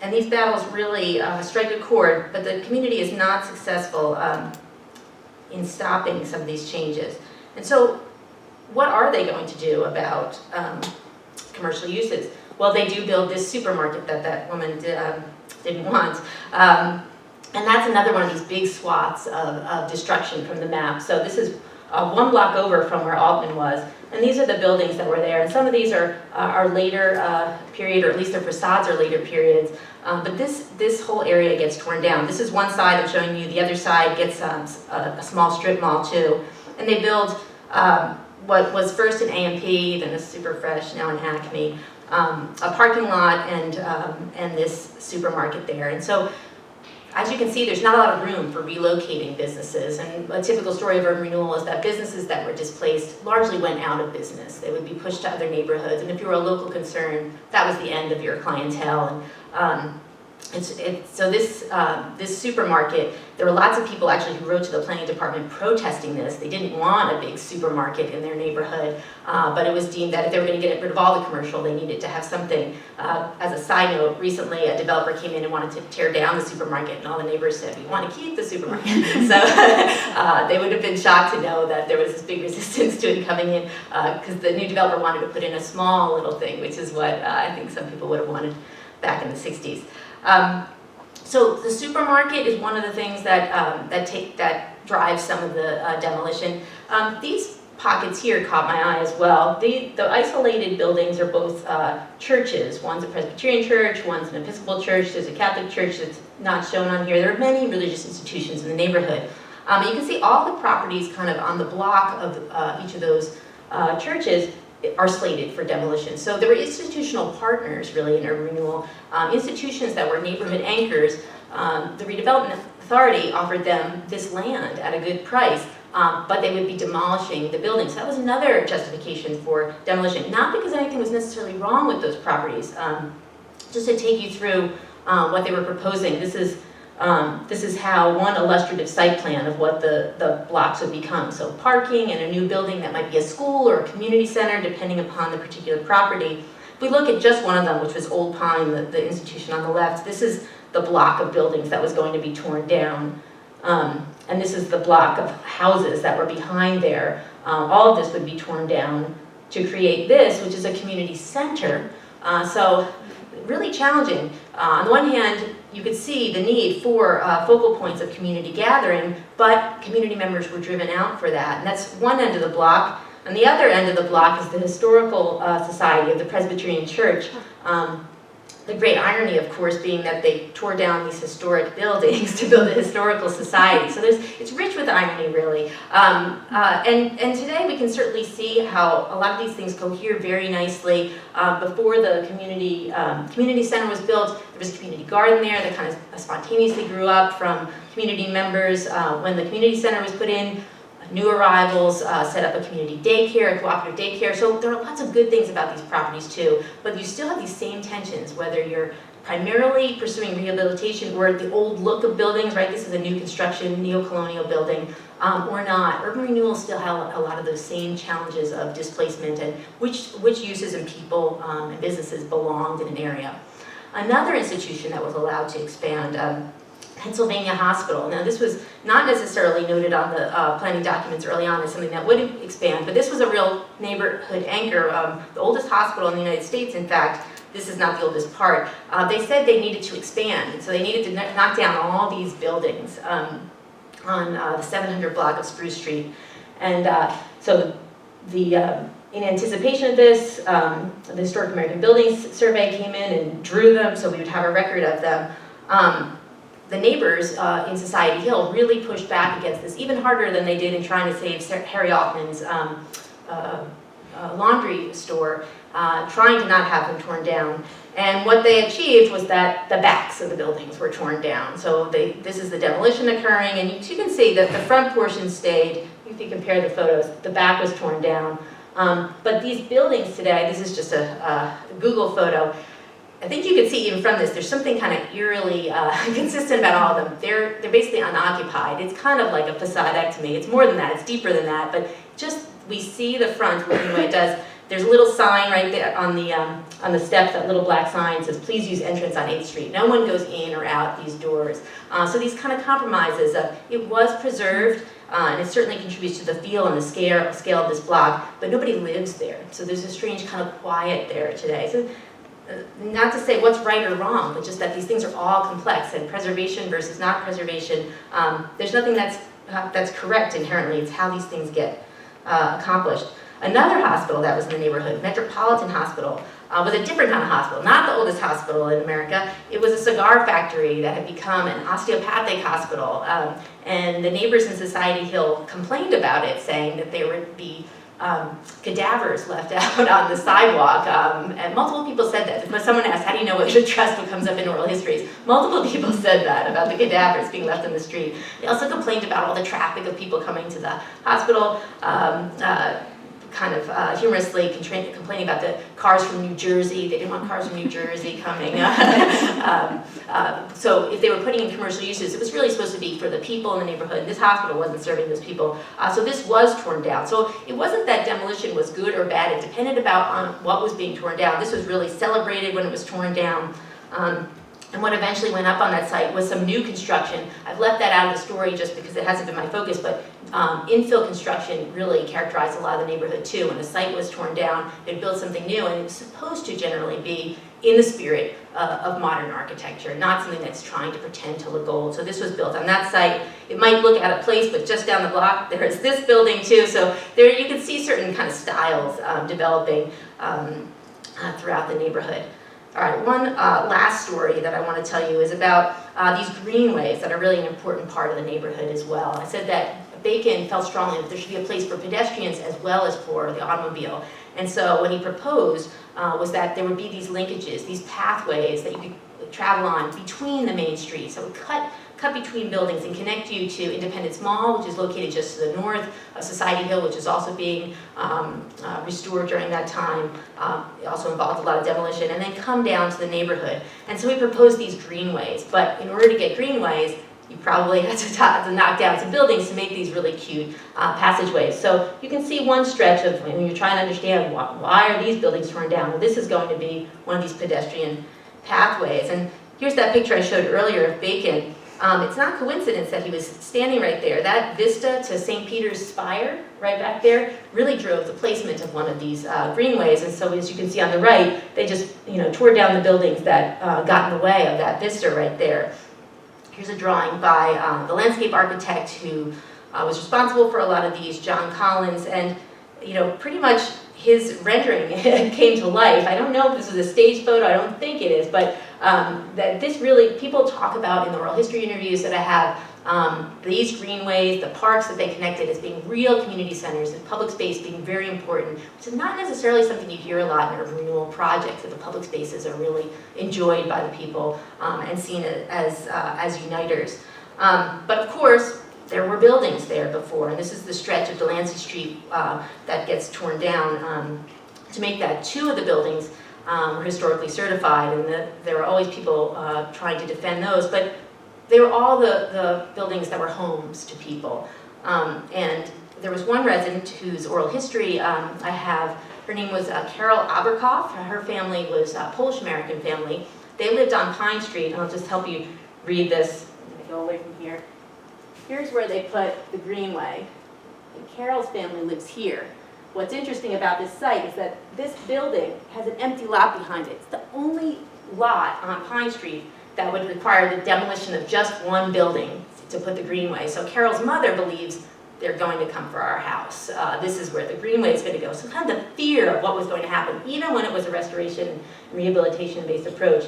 these battles really strike a chord, but the community is not successful in stopping some of these changes. And so what are they going to do about commercial uses? Well, they do build this supermarket that woman didn't want. And that's another one of these big swaths of destruction from the map. So this is 1 block over from where Altman was. And these are the buildings that were there. And some of these are later period, or at least their facades are later periods. But this whole area gets torn down. This is one side I'm showing you. The other side gets a small strip mall too. And they build what was first an AMP, then a Super Fresh, now an Acme, a parking lot and this supermarket there. And so, as you can see, there's not a lot of room for relocating businesses. And a typical story of urban renewal is that businesses that were displaced largely went out of business. They would be pushed to other neighborhoods. And if you were a local concern, that was the end of your clientele. And so this supermarket, there were lots of people actually who wrote to the planning department protesting this. They didn't want a big supermarket in their neighborhood, but it was deemed that if they were going to get rid of all the commercial, they needed to have something. As a side note, recently a developer came in and wanted to tear down the supermarket, and all the neighbors said, we want to keep the supermarket. So they would have been shocked to know that there was this big resistance to it coming in, because the new developer wanted to put in a small little thing, which is what I think some people would have wanted back in the 60s. So the supermarket is one of the things that drives some of the demolition. These pockets here caught my eye as well. The isolated buildings are both churches. One's a Presbyterian church, one's an Episcopal church, there's a Catholic church that's not shown on here. There are many religious institutions in the neighborhood. You can see all the properties kind of on the block of each of those churches are slated for demolition. So there were institutional partners really in urban renewal, institutions that were neighborhood anchors. The redevelopment authority offered them this land at a good price, but they would be demolishing the buildings. So that was another justification for demolition, not because anything was necessarily wrong with those properties. Just to take you through what they were proposing, this is how one illustrative site plan of what the blocks would become. So parking and a new building that might be a school or a community center, depending upon the particular property. If we look at just one of them, which was Old Pine, the institution on the left, this is the block of buildings that was going to be torn down. And this is the block of houses that were behind there. All of this would be torn down to create this, which is a community center. So really challenging. On the one hand, you could see the need for focal points of community gathering, but community members were driven out for that. And that's one end of the block. And the other end of the block is the Historical Society of the Presbyterian Church. The great irony, of course, being that they tore down these historic buildings to build a historical society. So it's rich with irony, really. And today we can certainly see how a lot of these things cohere very nicely. Before the community center was built, there was a community garden there that kind of spontaneously grew up from community members. When the community center was put in, new arrivals set up a community daycare, a cooperative daycare. So there are lots of good things about these properties too, but you still have these same tensions, whether you're primarily pursuing rehabilitation or the old look of buildings, right? This is a new construction, neo-colonial building, or not. Urban renewal still had a lot of those same challenges of displacement and which uses and people and businesses belonged in an area. Another institution that was allowed to expand Pennsylvania Hospital. Now this was not necessarily noted on the planning documents early on as something that would expand, but this was a real neighborhood anchor. The oldest hospital in the United States, in fact. This is not the oldest part. They said they needed to expand, and so they needed to knock down all these buildings on the 700 block of Spruce Street. And so in anticipation of this, the Historic American Buildings Survey came in and drew them, so we would have a record of them. The neighbors in Society Hill really pushed back against this, even harder than they did in trying to save Harry Altman's laundry store, trying to not have them torn down. And what they achieved was that the backs of the buildings were torn down. So this is the demolition occurring, and you can see that the front portion stayed. If you compare the photos, the back was torn down. But these buildings today, this is just a Google photo. I think you can see even from this, there's something kind of eerily consistent about all of them. They're basically unoccupied. It's kind of like a facade-ectomy. It's more than that, it's deeper than that, but just we see the front looking the way it does. There's a little sign right there on the steps, that little black sign says, please use entrance on 8th Street. No one goes in or out these doors. So these kind of compromises, it was preserved, and it certainly contributes to the feel and the scale of this block, but nobody lives there. So there's a strange kind of quiet there today. So not to say what's right or wrong, but just that these things are all complex, and preservation versus not preservation, there's nothing that's correct inherently. It's how these things get accomplished. Another hospital that was in the neighborhood, Metropolitan Hospital, was a different kind of hospital, not the oldest hospital in America. It was a cigar factory that had become an osteopathic hospital, and the neighbors in Society Hill complained about it, saying that there would be cadavers left out on the sidewalk, and multiple people said that. When someone asked, how do you know which trust what comes up in oral histories? Multiple people said that about the cadavers being left in the street. They also complained about all the traffic of people coming to the hospital, kind of humorously complaining about the cars from New Jersey. They didn't want cars from New Jersey coming. So if they were putting in commercial uses, it was really supposed to be for the people in the neighborhood. This hospital wasn't serving those people. So this was torn down. So it wasn't that demolition was good or bad. It depended on what was being torn down. This was really celebrated when it was torn down. And what eventually went up on that site was some new construction. I've left that out of the story just because it hasn't been my focus, but infill construction really characterized a lot of the neighborhood too. When the site was torn down, they'd built something new, and it's supposed to generally be in the spirit of modern architecture, not something that's trying to pretend to look old. So this was built on that site. It might look out of place, but just down the block, there's this building too. So there you can see certain kind of styles developing throughout the neighborhood. All right, one last story that I want to tell you is about these greenways that are really an important part of the neighborhood as well. I said that Bacon felt strongly that there should be a place for pedestrians as well as for the automobile. And so what he proposed was that there would be these linkages, these pathways that you could travel on between the main streets. So it would cut between buildings and connect you to Independence Mall, which is located just to the north, Society Hill, which is also being restored during that time. It also involved a lot of demolition, and then come down to the neighborhood. And so we proposed these greenways, but in order to get greenways, you probably had to knock down some buildings to make these really cute passageways. So you can see one stretch of when you're trying to understand why are these buildings torn down. Well, this is going to be one of these pedestrian pathways. And here's that picture I showed earlier of Bacon. It's not coincidence that he was standing right there. That vista to St. Peter's Spire, right back there, really drove the placement of one of these greenways. And so as you can see on the right, they just tore down the buildings that got in the way of that vista right there. Here's a drawing by the landscape architect who was responsible for a lot of these, John Collins, and pretty much his rendering came to life. I don't know if this was a stage photo, I don't think it is, but that this really, people talk about in the oral history interviews that I have, these greenways, the parks that they connected as being real community centers and public space being very important, which is not necessarily something you hear a lot in urban renewal projects, that the public spaces are really enjoyed by the people and seen as uniters. But of course, there were buildings there before, and this is the stretch of Delancey Street that gets torn down. To make that, 2 of the buildings were historically certified, and there were always people trying to defend those, but they were all the buildings that were homes to people. And there was one resident whose oral history I have, her name was Carol Avakov. Her family was a Polish-American family. They lived on Pine Street, and I'll just help you read this. go away from here. Here's where they put the greenway. And Carol's family lives here. What's interesting about this site is that this building has an empty lot behind it. It's the only lot on Pine Street that would require the demolition of just one building to put the greenway. So Carol's mother believes they're going to come for our house. This is where the greenway is going to go. So kind of the fear of what was going to happen, even when it was a restoration and rehabilitation-based approach.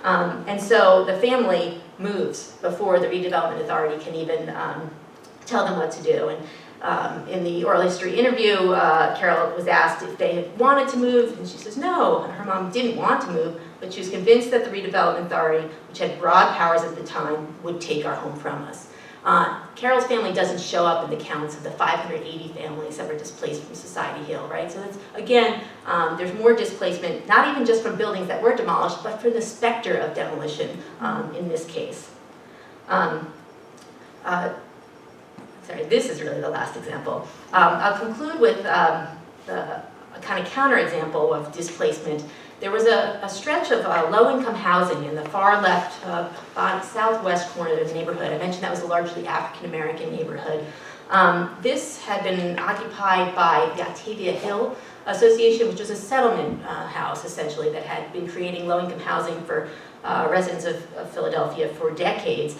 And so the family moves before the redevelopment authority can even tell them what to do. And in the oral history interview, Carol was asked if they had wanted to move, and she says no. Her mom didn't want to move, but she was convinced that the redevelopment authority, which had broad powers at the time, would take our home from us. Carol's family doesn't show up in the counts of the 580 families that were displaced from Society Hill, right? So that's, again, there's more displacement, not even just from buildings that were demolished, but for the specter of demolition in this case. Sorry, this is really the last example. I'll conclude with a kind of counterexample of displacement. There was a stretch of low-income housing in the far left, southwest corner of the neighborhood. I mentioned that was a largely African-American neighborhood. This had been occupied by the Octavia Hill Association, which was a settlement house, essentially, that had been creating low-income housing for residents of Philadelphia for decades.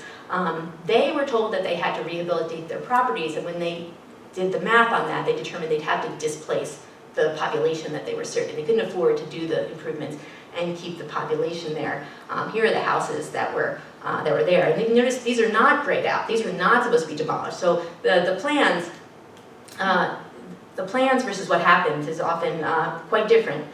They were told that they had to rehabilitate their properties, and when they did the math on that, they determined they'd have to displace the population that they were serving. They couldn't afford to do the improvements and keep the population there. Here are the houses that were there. And you notice these are not grayed out. These were not supposed to be demolished. So the plans versus what happens is often quite different.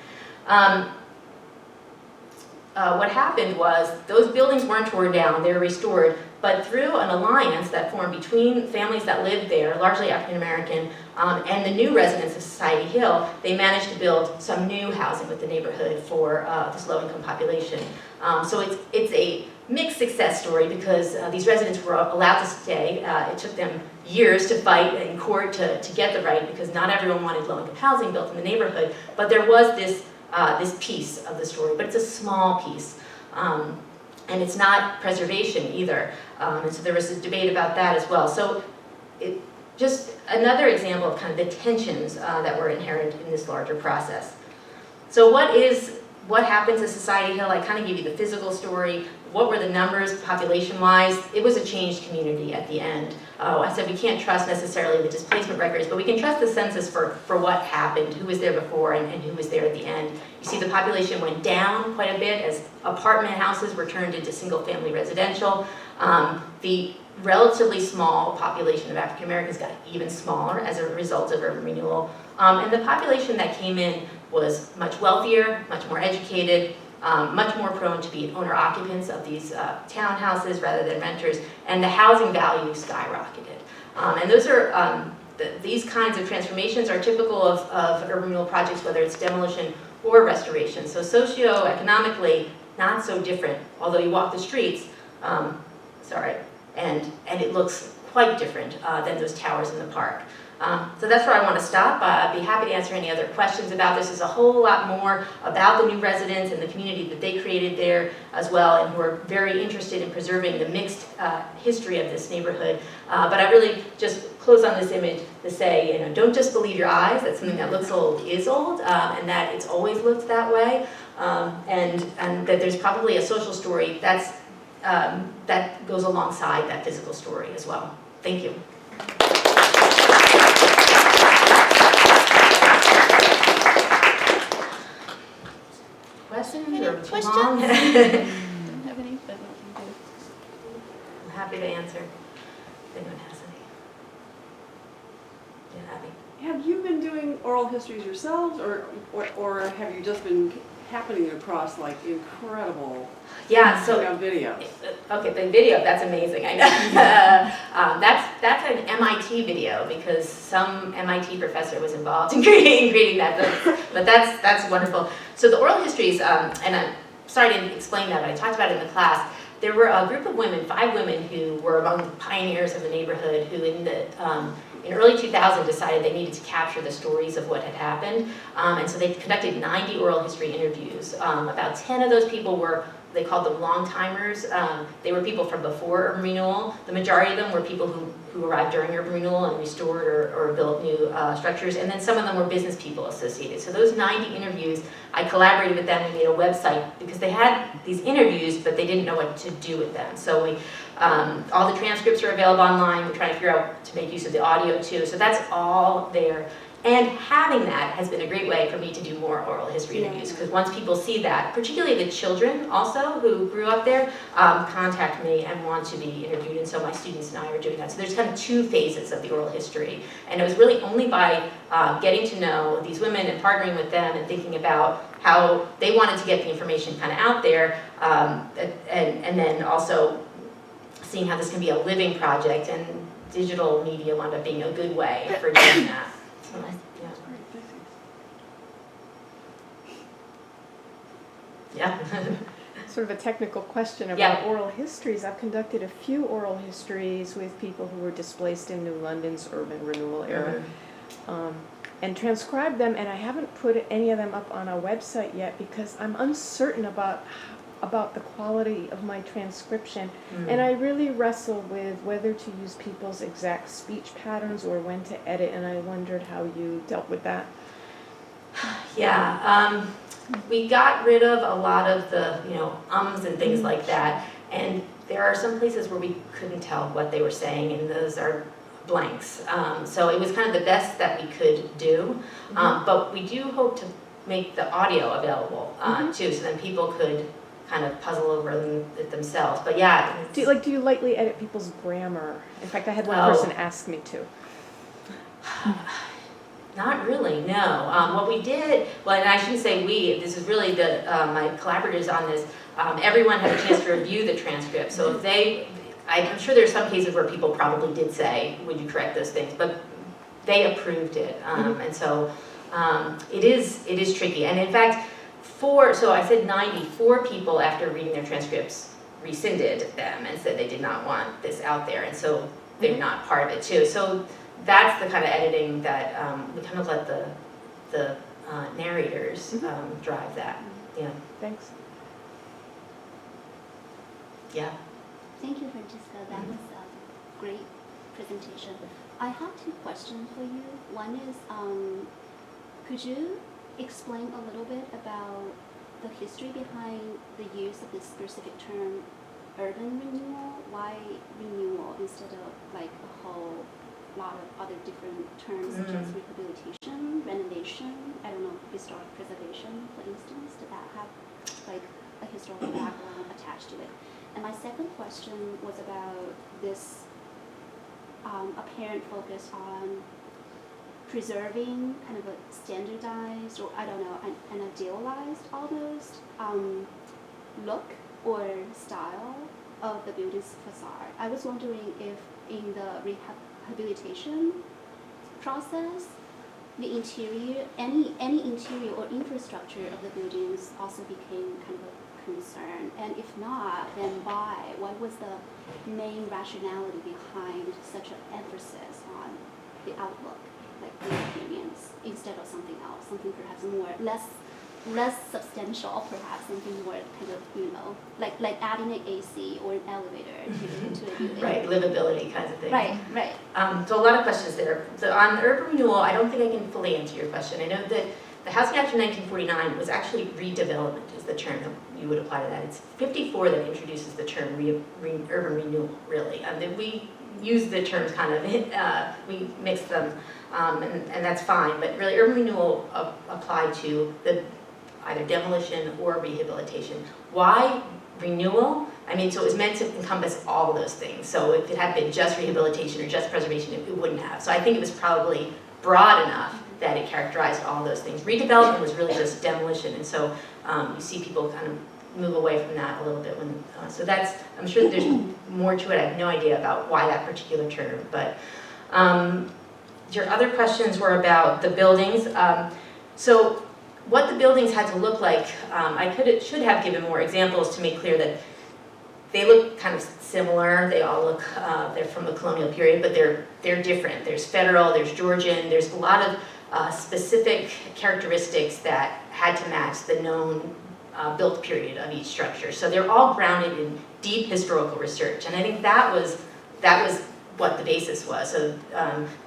What happened was those buildings weren't torn down, they were restored, but through an alliance that formed between families that lived there, largely African American, and the new residents of Society Hill, they managed to build some new housing with the neighborhood for this low-income population. So it's a mixed success story because these residents were allowed to stay. It took them years to fight in court to get the right because not everyone wanted low-income housing built in the neighborhood, but there was this piece of the story, but it's a small piece. And it's not preservation either. And so there was a debate about that as well. So just another example of kind of the tensions that were inherent in this larger process. So what happened to Society Hill? I kind of gave you the physical story. What were the numbers population-wise? It was a changed community at the end. I said we can't trust necessarily the displacement records, but we can trust the census for what happened, who was there before and who was there at the end. You see the population went down quite a bit as apartment houses were turned into single-family residential. The relatively small population of African Americans got even smaller as a result of urban renewal. And the population that came in was much wealthier, much more educated, much more prone to be owner-occupants of these townhouses rather than renters, and the housing value skyrocketed. And those are, these kinds of transformations are typical of urban renewal projects, whether it's demolition or restoration. So socioeconomically, not so different, although you walk the streets, and it looks quite different than those towers in the park. So that's where I want to stop. I'd be happy to answer any other questions about this. There's a whole lot more about the new residents and the community that they created there as well, and who are very interested in preserving the mixed history of this neighborhood. But I really just close on this image to say, don't just believe your eyes, that something that looks old is old, and that it's always looked that way, and that there's probably a social story that goes alongside that physical story as well. Thank you. Questions or too long? Don't have any, but we do. I'm happy to answer if anyone has any. Yeah, Abby. Have you been doing oral histories yourselves, or have you just been happening across like incredible videos? Okay, the video, that's amazing, I know. That's an MIT video because some MIT professor was involved in creating that, but that's wonderful. So the oral histories, and I'm sorry I didn't explain that, but I talked about it in the class. There were a group of women, 5 women, who were among the pioneers of the neighborhood, who in early 2000 decided they needed to capture the stories of what had happened. And so they conducted 90 oral history interviews. About 10 of those people were they called them long-timers. They were people from before urban renewal. The majority of them were people who arrived during urban renewal and restored or built new structures, and then some of them were business people associated. So those 90 interviews, I collaborated with them and made a website because they had these interviews, but they didn't know what to do with them. So we, all the transcripts are available online. We're trying to figure out to make use of the audio too. So that's all there. And having that has been a great way for me to do more oral history interviews, because once people see that, particularly the children also who grew up there, contact me and want to be interviewed, and so my students and I are doing that. So there's kind of two phases of the oral history, and it was really only by getting to know these women and partnering with them and thinking about how they wanted to get the information kind of out there, and then also seeing how this can be a living project, and digital media wound up being a good way for doing that. Yeah. Sort of a technical question about oral histories. I've conducted a few oral histories with people who were displaced in New London's urban renewal era, and transcribed them, and I haven't put any of them up on a website yet because I'm uncertain about the quality of my transcription, and I really wrestle with whether to use people's exact speech patterns or when to edit, and I wondered how you dealt with that. Yeah, we got rid of a lot of the, ums and things like that, and there are some places where we couldn't tell what they were saying, and those are blanks. So it was kind of the best that we could do, but we do hope to make the audio available too, so then people could kind of puzzle over it themselves. But yeah. Do you lightly edit people's grammar? In fact, I had one person ask me to. Not really, no. What we did, well, and I shouldn't say we, this is really my collaborators on this, everyone had a chance to review the transcript. So if I'm sure there's some cases where people probably did say, would you correct those things? But they approved it. And so it is tricky. And in fact, so I said 94 people after reading their transcripts rescinded them and said they did not want this out there, and so they're not part of it too. So that's the kind of editing that we kind of let the narrators drive that. Yeah. Thanks. Yeah. Thank you, Francesca. That was a great presentation. I have two questions for you. One is, could you explain a little bit about the history behind the use of this specific term, urban renewal? Why renewal instead of like a whole lot of other different terms such as rehabilitation, renovation, I don't know, historic preservation, for instance? Did that have like a historical background attached to it? And my second question was about this apparent focus on preserving kind of a standardized, or I don't know, an idealized almost look or style of the building's facade. I was wondering if in the rehabilitation process, the interior, any interior or infrastructure of the buildings also became kind of a concern, and if not, then why? What was the main rationality behind such an emphasis on the outlook, like the appearance, instead of something else, something perhaps more less substantial, perhaps something more kind of like adding an AC or an elevator to a building. Right, livability kinds of things. Right. So a lot of questions there. So on urban renewal, I don't think I can fully answer your question. I know that the Housing Act of 1949 was actually redevelopment is the term that you would apply to that. It's 54 that introduces the term urban renewal, really. And we use the terms kind of, we mix them, and that's fine. But really, urban renewal applied to either demolition or rehabilitation. Why renewal? I mean, so it was meant to encompass all of those things. So if it had been just rehabilitation or just preservation, it wouldn't have. So I think it was probably broad enough that it characterized all those things. Redevelopment was really just demolition, and so you see people kind of move away from that a little bit. So that's, I'm sure there's more to it. I have no idea about why that particular term, but your other questions were about the buildings. So what the buildings had to look like, I should have given more examples to make clear that they look kind of similar. They all look, they're from the colonial period, but they're different. There's federal, there's Georgian, there's a lot of specific characteristics that had to match the known built period of each structure. So they're all grounded in deep historical research, and I think that was what the basis was. So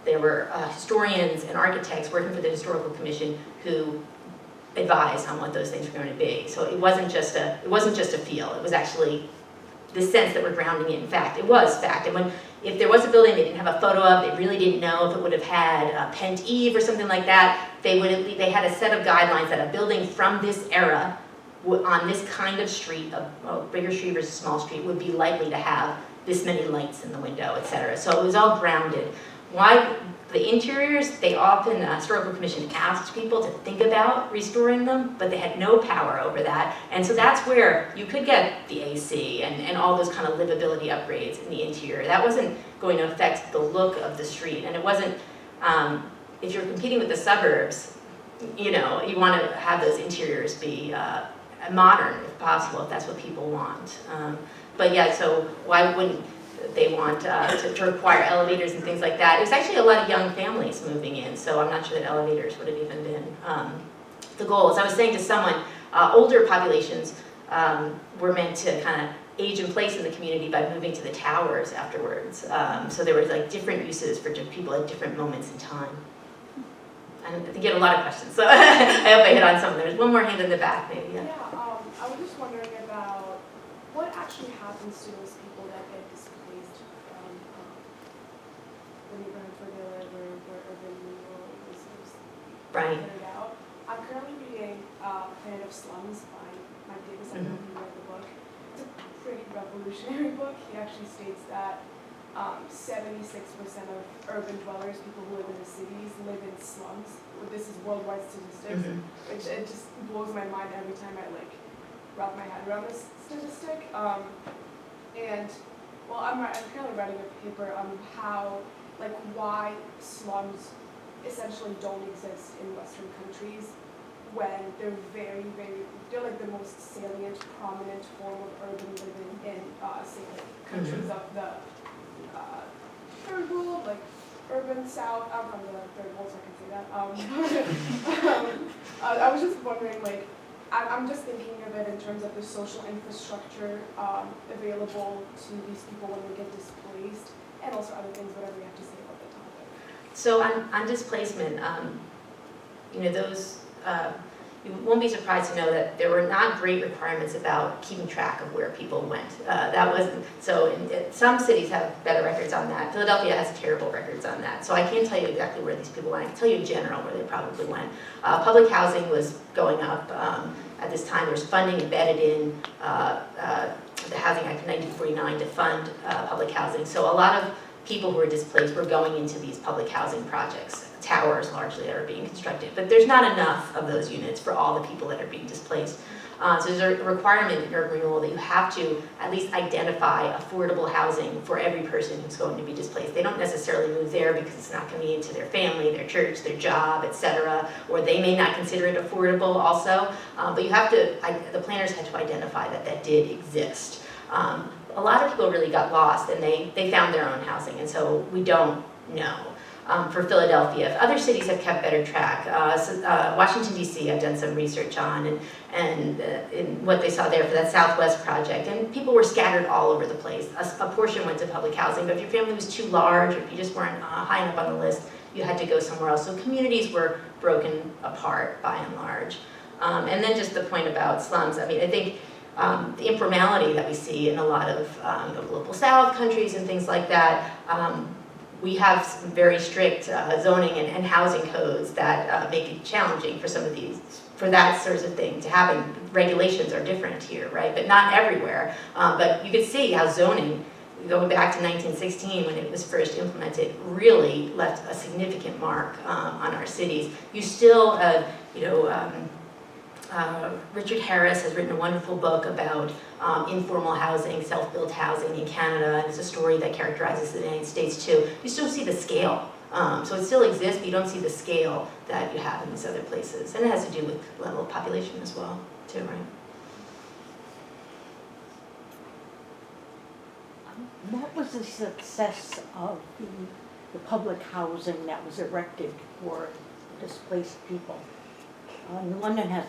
there were historians and architects working for the Historical Commission who advised on what those things were going to be. So it wasn't just a feel. It was actually the sense that we're grounding it in fact. It was fact. And if there was a building they didn't have a photo of, they really didn't know if it would have had Pent Eve or something like that, they had a set of guidelines that a building from this era on this kind of street, a bigger street versus a small street, would be likely to have this many lights in the window, et cetera. So it was all grounded. Why the interiors, they often, Historical Commission asked people to think about restoring them, but they had no power over that. And so that's where you could get the AC and all those kind of livability upgrades in the interior. That wasn't going to affect the look of the street. And it wasn't, if you're competing with the suburbs, you know, you want to have those interiors be modern if possible, if that's what people want. But yeah, so why wouldn't they want to require elevators and things like that? It was actually a lot of young families moving in, so I'm not sure that elevators would have even been the goal. As I was saying to someone, older populations were meant to kind of age in place in the community by moving to the towers afterwards. So there was like different uses for people at different moments in time. And I think you had a lot of questions, so I hope I hit on some of them. There's one more hand in the back, maybe. Yeah. I was just wondering about what actually happens to those people that get displaced from the neighborhood where they live or where urban renewal is carried out. I'm currently reading Planet of Slums by Mike Davis. I don't know if you read the book. It's a pretty revolutionary book. He actually states that 76% of urban dwellers, people who live in the cities, live in slums. This is worldwide statistics, which it just blows my mind every time I wrap my head around this statistic. And well, I'm currently writing a paper on why slums essentially don't exist in Western countries when they're they're like the most salient, prominent form of urban living in, say, countries of the third world, like urban south. I'm from the third world, so I can say that. I was just wondering, I'm just thinking of it in terms of the social infrastructure available to these people when they get displaced, and also other things, whatever you have to say about the topic. So on displacement, those, you won't be surprised to know that there were not great requirements about keeping track of where people went. That wasn't, so some cities have better records on that. Philadelphia has terrible records on that. So I can't tell you exactly where these people went. I can tell you in general where they probably went. Public housing was going up at this time. There was funding embedded in the Housing Act of 1949 to fund public housing. So a lot of people who were displaced were going into these public housing projects, towers largely that are being constructed. But there's not enough of those units for all the people that are being displaced. So there's a requirement in urban renewal that you have to at least identify affordable housing for every person who's going to be displaced. They don't necessarily move there because it's not convenient to their family, their church, their job, etc. Or they may not consider it affordable also. But you have to, the planners had to identify that did exist. A lot of people really got lost and they found their own housing, and so we don't know. For Philadelphia, other cities have kept better track. Washington, D.C. I've done some research on and in what they saw there for that Southwest project, and people were scattered all over the place. A portion went to public housing, but if your family was too large, or if you just weren't high enough on the list, you had to go somewhere else. So communities were broken apart by and large. And then just the point about slums, I mean, I think the informality that we see in a lot of global South countries and things like that, we have some very strict zoning and housing codes that make it challenging for some of these, for that sort of thing to happen. Regulations are different here, right? But not everywhere. But you could see how zoning, going back to 1916 when it was first implemented, really left a significant mark on our cities. You still, Richard Harris has written a wonderful book about informal housing, self-built housing in Canada, and it's a story that characterizes the United States too. You still see the scale. So it still exists, but you don't see the scale that you have in these other places. And it has to do with level of population as well, too, right? What was the success of the public housing that was erected for displaced people? London has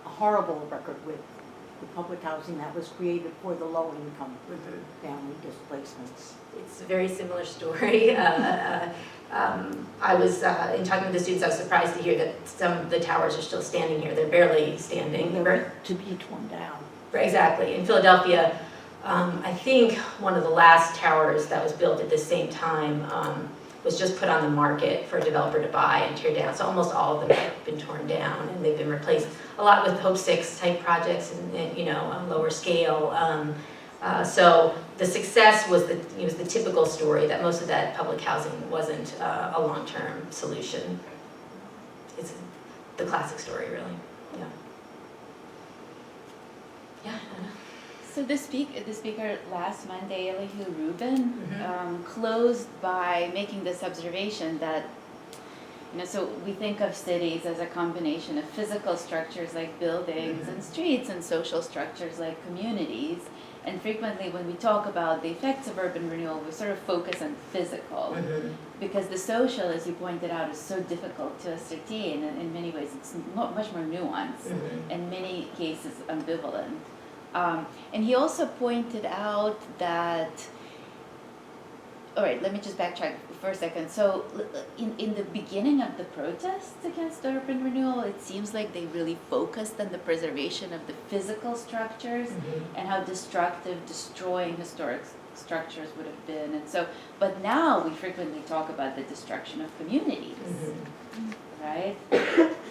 a horrible record with the public housing that was created for the low-income family displacements. It's a very similar story. I was, in talking with the students, I was surprised to hear that some of the towers are still standing here. They're barely standing. They're to be torn down. Exactly. In Philadelphia, I think one of the last towers that was built at the same time was just put on the market for a developer to buy and tear down. So almost all of them have been torn down, and they've been replaced a lot with Hope 6 type projects and you know, on lower scale. So the success was the typical story that most of that public housing wasn't a long-term solution. It's the classic story, really. Yeah. Yeah. So the speaker last Monday, Elihu Rubin, closed by making this observation that, you know, so we think of cities as a combination of physical structures like buildings and streets and social structures like communities. And frequently when we talk about the effects of urban renewal, we sort of focus on physical, because the social, as you pointed out, is so difficult to ascertain, and in many ways it's much more nuanced, in many cases ambivalent. And he also pointed out that, all right, let me just backtrack for a second. So in the beginning of the protests against urban renewal, it seems like they really focused on the preservation of the physical structures and how destructive destroying historic structures would have been. And so, but now we frequently talk about the destruction of communities, right?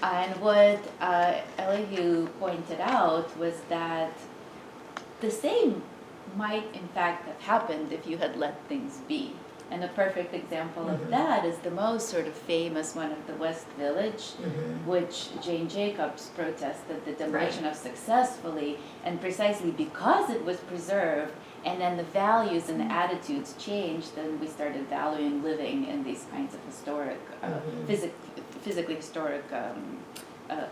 And what Elihu pointed out was that the same might in fact have happened if you had let things be. And a perfect example of that is the most sort of famous one of the West Village, which Jane Jacobs protested the demolition of successfully, and precisely because it was preserved, and then the values and the attitudes changed, then we started valuing living in these kinds of historic, physically historic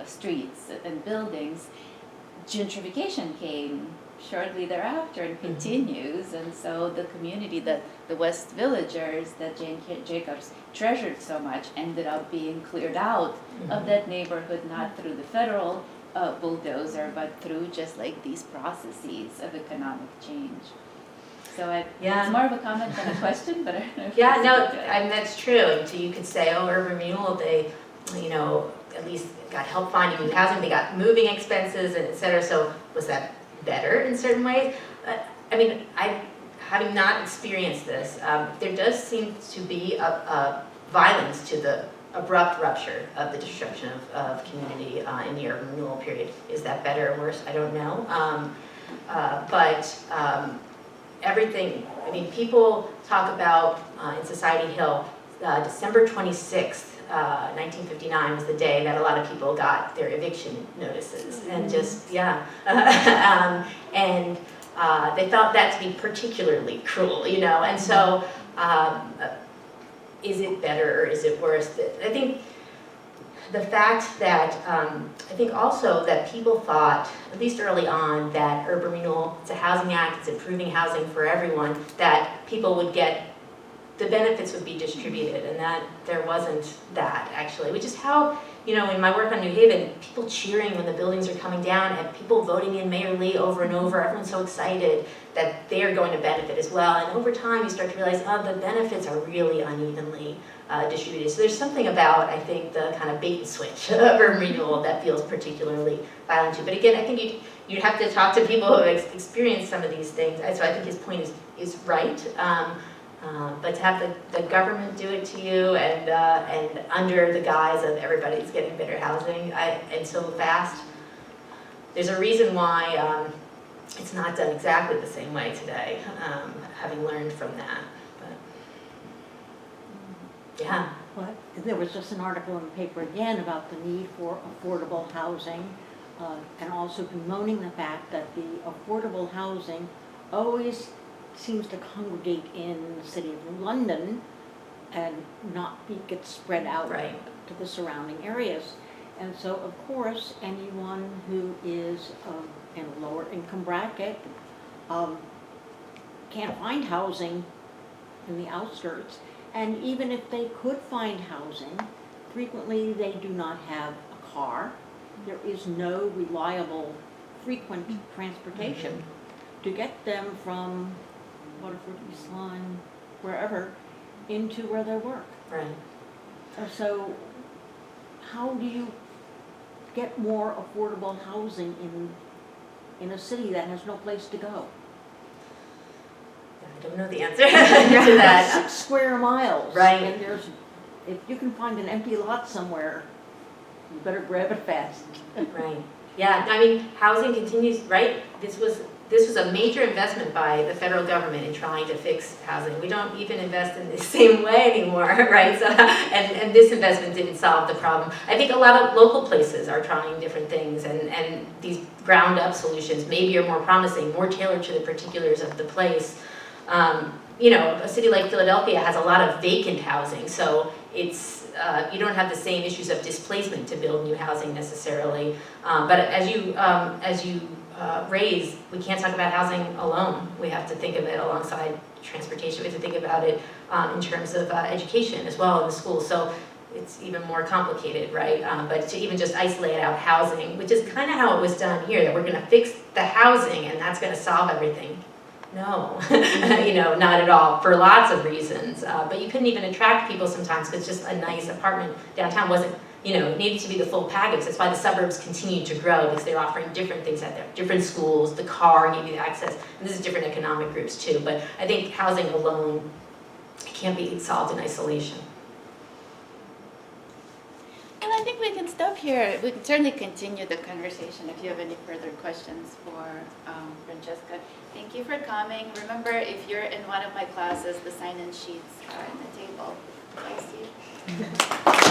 streets and buildings. Gentrification came shortly thereafter and continues, and so the community that the West Villagers that Jane Jacobs treasured so much ended up being cleared out of that neighborhood, not through the federal bulldozer, but through just like these processes of economic change. So it's more of a comment than a question, but I don't know if I mean, that's true. And so you could say, oh, urban renewal, they, you know, at least got help finding new housing, they got moving expenses, and et cetera. So was that better in certain ways? I mean, having not experienced this, there does seem to be a violence to the abrupt rupture of the destruction of community in the urban renewal period. Is that better or worse? I don't know. But everything, I mean, people talk about in Society Hill, December 26th, 1959 was the day that a lot of people got their eviction notices, and just, and they felt that to be particularly cruel, you know, and so is it better or is it worse? I think the fact that, I think also that people thought, at least early on, that urban renewal, it's a housing act, it's improving housing for everyone, that people would get, the benefits would be distributed, and that there wasn't that, actually, which is how, you know, in my work on New Haven, people cheering when the buildings are coming down, and people voting in Mayor Lee over and over, everyone's so excited that they're going to benefit as well, and over time you start to realize, oh, the benefits are really unevenly distributed. So there's something about, I think, the kind of bait and switch of urban renewal that feels particularly violent too. But again, I think you'd have to talk to people who have experienced some of these things, so I think his point is right. But to have the government do it to you and under the guise of everybody's getting better housing and so fast, there's a reason why it's not done exactly the same way today, having learned from that. But, yeah. Well, there was just an article in the paper again about the need for affordable housing, and also bemoaning the fact that the affordable housing always seems to congregate in the city of London and not get spread out to the surrounding areas. And so, of course, anyone who is in a lower income bracket can't find housing in the outskirts. And even if they could find housing, frequently they do not have a car, there is no reliable, frequent transportation to get them from Waterford, East Line, wherever, into where they work. Right. So how do you get more affordable housing in a city that has no place to go? I don't know the answer to that. 6 square miles. Right. And if you can find an empty lot somewhere, you better grab it fast. Right. Yeah, I mean, housing continues, right? This was a major investment by the federal government in trying to fix housing. We don't even invest in the same way anymore, right? So, and this investment didn't solve the problem. I think a lot of local places are trying different things, and these ground-up solutions maybe are more promising, more tailored to the particulars of the place. You know, a city like Philadelphia has a lot of vacant housing, so it's you don't have the same issues of displacement to build new housing necessarily. But as you raise, we can't talk about housing alone. We have to think of it alongside transportation. We have to think about it in terms of education as well in the schools. So it's even more complicated, right? But to even just isolate out housing, which is kind of how it was done here, that we're going to fix the housing and that's going to solve everything. No, you know, not at all, for lots of reasons. But you couldn't even attract people sometimes because just a nice apartment downtown wasn't, you know, it needed to be the full package. That's why the suburbs continued to grow, because they're offering different things out there, different schools, the car gave you the access, and this is different economic groups too. But I think housing alone can't be solved in isolation. Well, I think we can stop here. We can certainly continue the conversation if you have any further questions for Francesca. Thank you for coming. Remember, if you're in one of my classes, the sign-in sheets are on the table. Thanks, you.